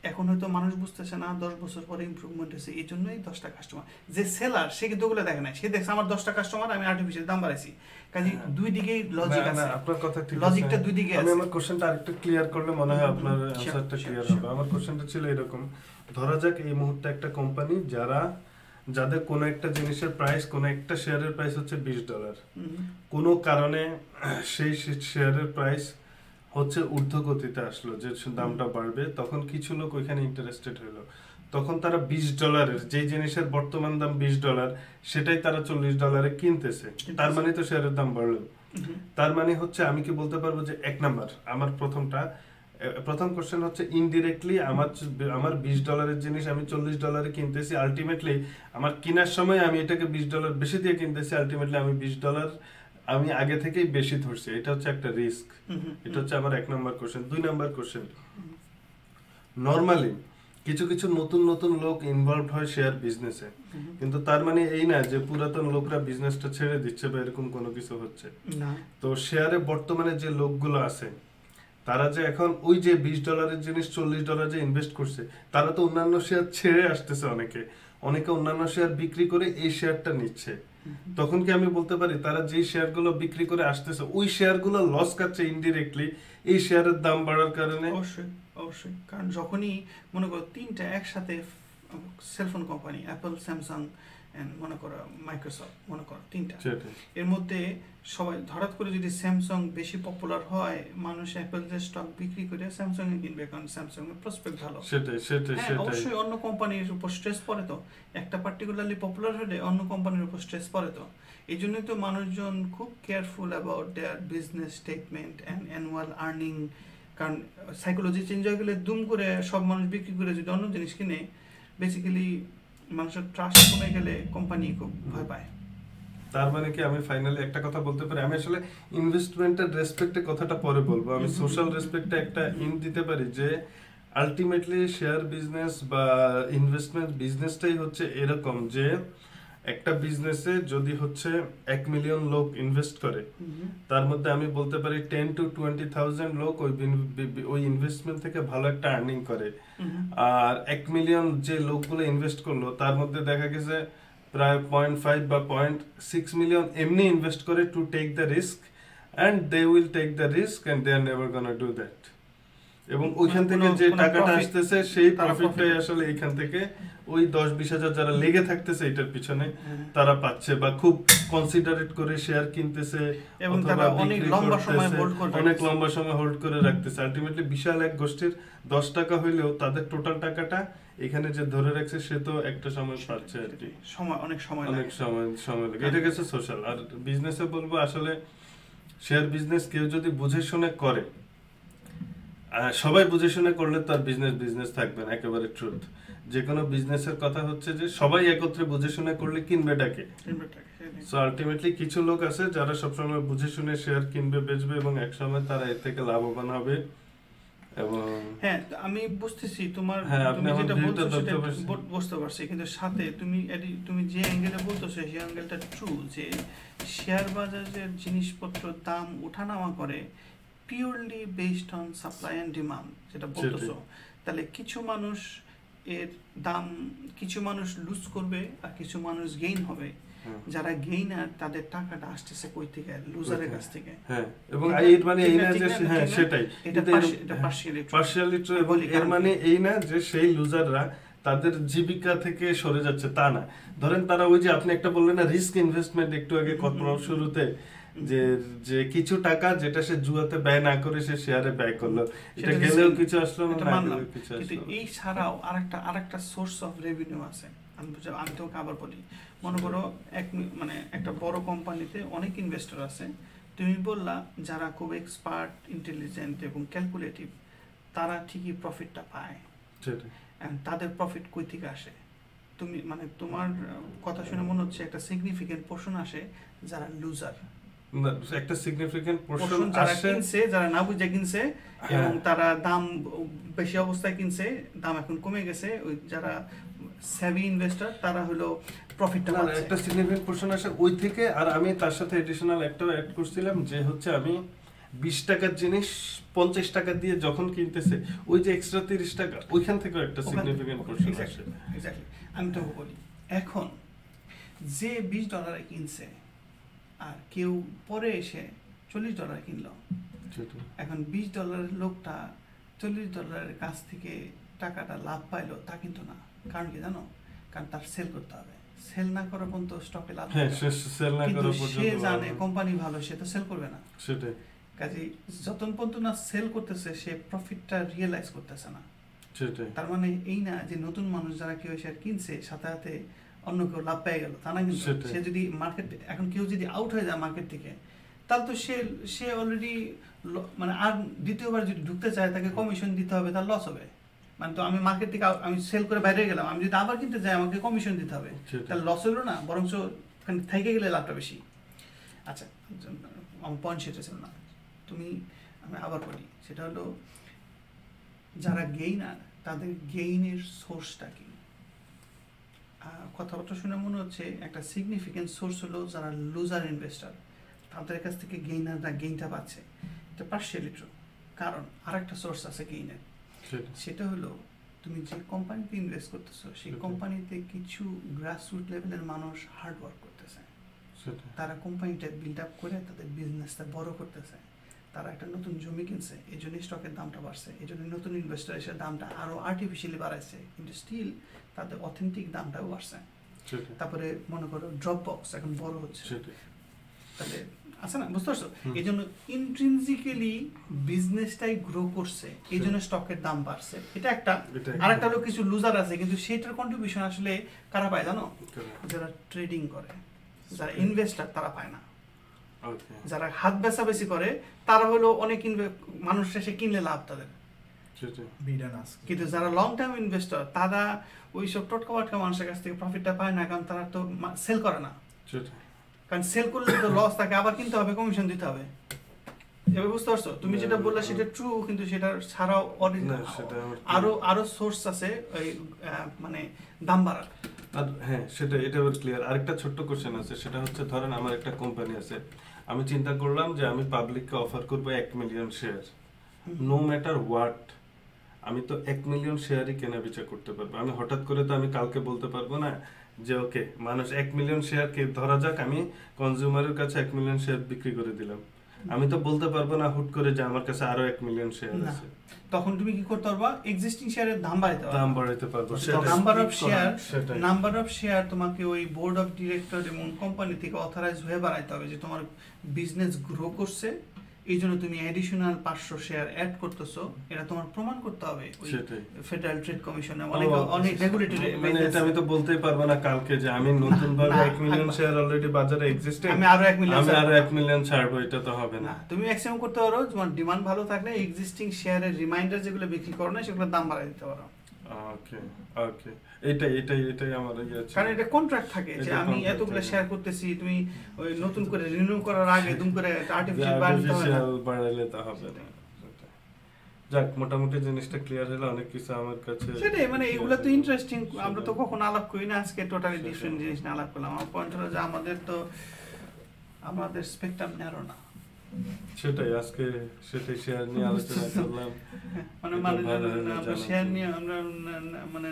এখন হয়তো মানুষ বুঝতেছে না 10 বছর পরে ইমপ্রুভমেন্ট হয়েছে, এই জন্যই 10টা কাস্টমার। যে সেলার সে কিন্তু ওগুলো দেখে না, সে দেখছে আমার 10টা কাস্টমার আমি আর্টিফিশিয়াল দাম বাড়াইছি, কাজে দুই দিকেই লজিক আছে। আপনার কথা ঠিক আছে, লজিকটা দুই দিকে আছে। আমি আমার কোশ্চেনটা আরেকটু ক্লিয়ার করলে মনে হয় আপনার অ্যানসারটা ক্লিয়ার হবে। আমার কোশ্চেনটা ছিল এরকম, ধরা যাক এই মুহূর্তে একটা কোম্পানি যাদের কোনো একটা জিনিসের প্রাইস, কোনো একটা শেয়ারের প্রাইস হচ্ছে $20, কোনো কারণে সেই শেয়ারের প্রাইস হচ্ছে ঊর্ধ্বগতিতে আসলো, যে দামটা বাড়বে, তখন কিছু লোক ওইখানে ইন্টারেস্টেড হলো, তখন তারা $20 যেই জিনিসের বর্তমান দাম $20 সেটাই তারা $40 কিনতেছে, তার মানে তো শেয়ারের দাম বাড়লো। তার মানে হচ্ছে আমি কি বলতে পারবো যে এক নাম্বার আমার প্রথম কোশ্চেন হচ্ছে ইনডিরেক্টলি আমার $20 জিনিস আমি $40 কিনতেছি, আলটিমেটলি আমার কেনার সময় আমি এটাকে $20 বেশি দিয়ে কিনতেছি, আলটিমেটলি আমি $20 আমি আগে থেকেই বেশি ধরছি, এটা হচ্ছে একটা রিস্ক। এটা হচ্ছে আমার 1 নম্বর কোশ্চেন। 2 নম্বর কোশ্চেন, নরমালি কিছু কিছু নতুন লোক ইনভলভ হয় শেয়ার বিজনেসে, কিন্তু তার মানে এই না যে পুরাতন লোকরা বিজনেসটা ছেড়ে দিচ্ছে বা এরকম কোনো কিছু হচ্ছে না। তো শেয়ারে বর্তমানে যে লোকগুলো আছে তারা যে এখন ওই যে $20 জিনিস $40 যে ইনভেস্ট করছে, তারা তো অন্যান্য শেয়ার ছেড়ে আসতেছে, অনেকে অন্যান্য শেয়ার বিক্রি করে এই শেয়ারটা নিচ্ছে। তখন কি আমি বলতে পারি তারা যে শেয়ারগুলো বিক্রি করে আসতেছে ওই শেয়ারগুলো লস খাচ্ছে ইনডিরেক্টলি এই শেয়ারের দাম বাড়ার কারণে? অবশ্যই, কারণ যখনই মনে করো 3টা একসাথে cellphone company, Apple, Samsung and মনে করো মাইক্রোসফট, মনে করো 3টা, এর মধ্যে সবাই হঠাৎ করে যদি স্যামসাং বেশি পপুলার হয়, মানুষ অ্যাপলের স্টক বিক্রি করে স্যামসাং এ কিনবে, কারণ স্যামসাং এর প্রসপেক্ট ভালো। সেটাই অবশ্যই অন্য কোম্পানির উপর স্ট্রেস পড়ে, তো একটা পার্টিকুলারলি পপুলার হলে অন্য কোম্পানির উপর স্ট্রেস পড়ে, তো এই জন্যই তো মানুষজন খুব careful about their business statement and annual earning, কারণ সাইকোলজি চেঞ্জ হয়ে গেলে দুম করে সব মানুষ বিক্রি করে যদি অন্য জিনিস কিনে, বেসিক্যালি মানুষের ট্রাস্ট কমে গেলে কোম্পানি খুব ভয় পায়। তার মানে কি আমি ফাইনালি একটা কথা বলতে পারি, আমি আসলে ইনভেস্টমেন্টের রেসপেক্টে কথাটা পরে বলবো, আমি সোশ্যাল রেসপেক্টে একটা দিতে পারি যে আলটিমেটলি শেয়ার বিজনেস বা ইনভেস্টমেন্ট বিজনেসটাই হচ্ছে এরকম যে একটা বিজনেসে যদি হচ্ছে 1 মিলিয়ন লোক ইনভেস্ট করে, তার মধ্যে আমি বলতে পারি 10 to 20,000 লোক ওই ইনভেস্টমেন্ট থেকে ভালো একটা আর্নিং করে। আর 1 মিলিয়ন যে লোকগুলো ইনভেস্ট করলো তার মধ্যে দেখা গেছে প্রায় 0.5 বা 0.6 মিলিয়ন এমনি ইনভেস্ট করে to take the risk, and they will take the risk and they are never gonna do that. এবং ওইখান থেকে যে টাকাটা আসতেছে সেই প্রফিটটাই আসলে এইখান থেকে ওই 10-20 হাজার যারা লেগে থাকতেছে এটার পিছনে তারা পাচ্ছে, বা খুব কনসিডারেট করে শেয়ার কিনতেছে এবং তারা অনেক লম্বা সময় হোল্ড করে রাখতেছে। আলটিমেটলি বিশাল এক গোষ্ঠীর 10 টাকা হইলেও তাদের টোটাল টাকাটা এখানে যে ধরে রাখছে সে তো একটা সময় পাচ্ছে আর কি, অনেক সময় লাগে। এটা গেছে সোশ্যাল। আর বিজনেসে বলবো আসলে শেয়ার বিজনেস কেউ যদি বুঝে শুনে করে, সবাই বুঝে শুনে করলে তার বিজনেস থাকবে না, একেবারে ট্রুথ। যে কোনো বিজনেসের কথা হচ্ছে যে সবাই একত্রে বুঝে শুনে করলে কিনবেটাকে। সো আলটিমেটলি কিছু লোক আছে যারা সবসময় বুঝে শুনে শেয়ার কিনবে, বেচবে এবং একসময় তারা এর থেকে লাভবান হবে। এবং হ্যাঁ, আমি বুঝতেছি তোমার তুমি যেটা বলছো সেটা বুঝতে পারছি, কিন্তু সাথে তুমি যে অ্যাঙ্গেলে বলতেছো সেই অ্যাঙ্গেলটা ট্রু, যে শেয়ার বাজারের জিনিসপত্র দাম ওঠানামা করে purely based on supply and demand, যেটা বলতেছো। তাহলে কিছু মানুষ লুজ করবে আর কিছু মানুষ গেইন হবে। যারা গেইনার তাদের টাকাটা আসতেছে কই থেকে? লুজারের কাছ থেকে। হ্যাঁ, এবং এর মানে এই না যে হ্যাঁ সেটাই, এটা পার্শিয়ালি ট্রু। এবং এর মানে এই না যে সেই লুজাররা তাদের জীবিকা থেকে সরে যাচ্ছে, তা না। ধরেন তারা ওই যে আপনি একটা বললেন না রিস্ক ইনভেস্টমেন্ট একটু আগে শুরুতে, যে কিছু টাকা যেটা সে জুয়াতে ব্যয় না করে সে শেয়ারে ব্যয় করলো, এটা গেলেও কিছু আসলো না, কিছু আসলো। কিন্তু এই ছাড়াও আরেকটা সোর্স অফ রেভিনিউ আছে। আমি তোকে আবার বলি, মনে করো একটা বড় কোম্পানিতে অনেক ইনভেস্টর আছে। তুমি বললা যারা খুব এক্সপার্ট, ইন্টেলিজেন্ট এবং ক্যালকুলেটিভ তারা ঠিকই প্রফিটটা পায়। তাদের প্রফিট কই থেকে আসে? তুমি তোমার কথা শুনে মনে হচ্ছে একটা সিগনিফিকেন্ট পোর্শন আসে যারা লুজার, একটা সিগনিফিকেন্ট পোরশন যারা কিনছে, যারা না বুঝে কিনছে এবং তারা দাম বেশি অবস্থায় কিনছে, দাম এখন কমে গেছে। ওই যারা সেভি ইনভেস্টর তারা হলো প্রফিটটা পাচ্ছে। একটা সিগনিফিকেন্ট পোরশন আসে ওই থেকে। আর আমি তার সাথে এডিশনাল একটা অ্যাড করছিলাম যে হচ্ছে আমি 20 টাকার জিনিস 50 টাকা দিয়ে যখন কিনতেছে ওই যে এক্সট্রা 30 টাকা ওইখান থেকে একটা সিগনিফিকেন্ট পোরশন আসে। এক্স্যাক্টলি, আমি তো বলি এখন যে $20 কিনছে আর কেউ পরে এসে $40 কিনলো, এখন $20 লোকটা $40 কাছ থেকে টাকাটা লাভ পাইলো তা কিন্তু না। কারণ কি জানো? কারণ তার সেল করতে হবে। সেল না করা পর্যন্ত স্টকে লাভ হবে, কিন্তু সে জানে কোম্পানি ভালো, সে তো সেল করবে না। সেটাই, কাজে যতক্ষণ পর্যন্ত না সেল করতেছে সে প্রফিটটা রিয়েলাইজ করতেছে না। তার মানে এই না যে নতুন মানুষ যারা কেউ শেয়ার কিনছে সাথে সাথে অন্য কেউ লাভ পেয়ে গেল, তা না। কিন্তু সে যদি মার্কেট এখন কেউ যদি আউট হয়ে যায় মার্কেট থেকে, তাহলে তো সে অলরেডি আর দ্বিতীয়বার যদি ঢুকতে চায় তাকে কমিশন দিতে হবে, তার লস হবে। তো আমি মার্কেট থেকে আমি সেল করে বাইরে গেলাম, আমি যদি আবার কিনতে চাই আমাকে কমিশন দিতে হবে, তাহলে লস হলো না, বরঞ্চ থেকে গেলে লাভটা বেশি। আচ্ছা, আমার পয়েন্ট সেটা ছিল না। আমি আবার বলি, সেটা হলো যারা গেইনার তাদের গেইনের সোর্সটা কি? কথাবার্তা শুনে মনে হচ্ছে একটা সিগনিফিকেন্ট সোর্স হলো যারা লুজার ইনভেস্টার, তাদের কাছ থেকে গেইনাররা গেইনটা পাচ্ছে। এটা পার্শিয়ালি ট্রু, কারণ আরেকটা সোর্স আছে গেইনের। সেটা হলো তুমি যে কোম্পানিতে ইনভেস্ট করতেছো সেই কোম্পানিতে কিছু গ্রাসরুট লেভেলের মানুষ হার্ড ওয়ার্ক করতেছে, তারা কোম্পানিটা বিল্ড আপ করে তাদের বিজনেসটা বড় করতেছে। তারা একটা নতুন জমি কিনছে, এই জন্য স্টকের দামটা বাড়ছে, এই জন্য নতুন ইনভেস্টর এসে দামটা আরো আর্টিফিশিয়ালি বাড়াইছে, কিন্তু স্টিল তাদের অথেন্টিক দামটাও বাড়ছে। তারপরে মনে করো ড্রপ বক্স এখন বড় হচ্ছে, তাহলে আছে না, বুঝতে পারছো? এই জন্য ইন্ট্রিনজিক্যালি বিজনেসটাই গ্রো করছে, এই জন্য স্টকের দাম বাড়ছে। এটা একটা। আর একটা হলো কিছু লুজার আছে, কিন্তু সেটার কন্ট্রিবিউশন আসলে কারা পায় জানো? যারা ট্রেডিং করে, যারা ইনভেস্টার তারা পায় না। যারা হাত বেচাবেচি করে তারা হলো অনেক মানুষ এসে কিনলে লাভ তাদের, কিন্তু যারা লং টার্ম ইনভেস্টর তারা ওইসব টটকা বাটকা মানুষের কাছ থেকে প্রফিটটা পায় না, কারণ তারা তো সেল করে না। কারণ সেল করলে তো লস, তাকে আবার কিনতে হবে, কমিশন দিতে হবে। এবার বুঝতে পারছো? তুমি যেটা বললে সেটা ট্রু, কিন্তু সেটা ছাড়াও আরো সোর্স আছে দাম বাড়ার। আর হ্যাঁ সেটা এটা এবার ক্লিয়ার। আরেকটা ছোট্ট কোশ্চেন আছে, সেটা হচ্ছে ধরেন আমার একটা কোম্পানি আছে, আমি চিন্তা করলাম যে আমি পাবলিককে অফার করবো 1 million share, no matter what, আমি তো 1 মিলিয়ন শেয়ারই কেনা বেচা করতে পারবো। আমি হঠাৎ করে তো আমি কালকে বলতে পারবো না যে ওকে মানুষ 1 মিলিয়ন শেয়ার কে ধরা যাক আমি কনজিউমারের কাছে 1 মিলিয়ন শেয়ার বিক্রি করে দিলাম, আমি তো বলতে পারবো না হুট করে যে আমার কাছে আরো 1 মিলিয়ন শেয়ার না। আছে। তখন তুমি কি করতে পারবা, এক্সিস্টিং শেয়ারের দাম বাড়াইতে পারবা, দাম বাড়াইতে পারবো, সেটাই। নাম্বার অফ শেয়ার তোমাকে ওই বোর্ড অফ ডিরেক্টর এবং কোম্পানি থেকে অথরাইজ হয়ে বাড়াইতে হবে যে তোমার বিজনেস গ্রো করছে, এই জন্য তুমি অ্যাডিশনাল 500 শেয়ার অ্যাড করতেছো, এটা তোমার প্রমাণ করতে হবে ওই সেটাই। ফেডারেল ট্রেড কমিশনে অনেক রেগুলেটরি। মানে এটা আমি তো বলতেই পারবো না কালকে যে আমি নতুন ভাবে 1 মিলিয়ন শেয়ার অলরেডি বাজারে এক্সিস্টিং, আমি আরো 1 মিলিয়ন, আমি আরো 1 মিলিয়ন ছাড়বো, এটা তো হবে না। তুমি ম্যাক্সিমাম করতে পারো তোমার ডিমান্ড ভালো থাকলে এক্সিস্টিং শেয়ারের রিমাইন্ডার যেগুলো বিক্রি করো না সেগুলোর দাম বাড়াই দিতে পারো। ওকে ওকে, এটাই আমার ইয়ে আছে। কারণ এটা কন্ট্রাক্ট থাকে যে এটা আমি contract এতগুলো থাকে। শেয়ার করতেছি, তুমি ওই নতুন করে রিনিউ করার আগে তুমি করে আর্টিফিশিয়াল বাড়াতে হবে না। আর্টিফিশিয়াল বাড়াইলে তো হবে না। যাক, মোটামুটি জিনিসটা ক্লিয়ার হলো, অনেক কিছু আমার কাছে সেটাই, মানে এগুলো তো ইন্টারেস্টিং, আমরা তো সেটাই। কখনো আলাপ করি না, আজকে টোটালি সেটাই। ডিফারেন্ট জিনিস নিয়ে আলাপ করলাম। আমার পয়েন্ট হলো যে আমাদের স্পেকট্রাম ন্যারো না, সেটাই আজকে সেটাই শেয়ার নিয়ে আলোচনা করলাম। মানে এটা ভালো হলো আমরা জানার শেয়ার জন্য। নিয়ে আমরা মানে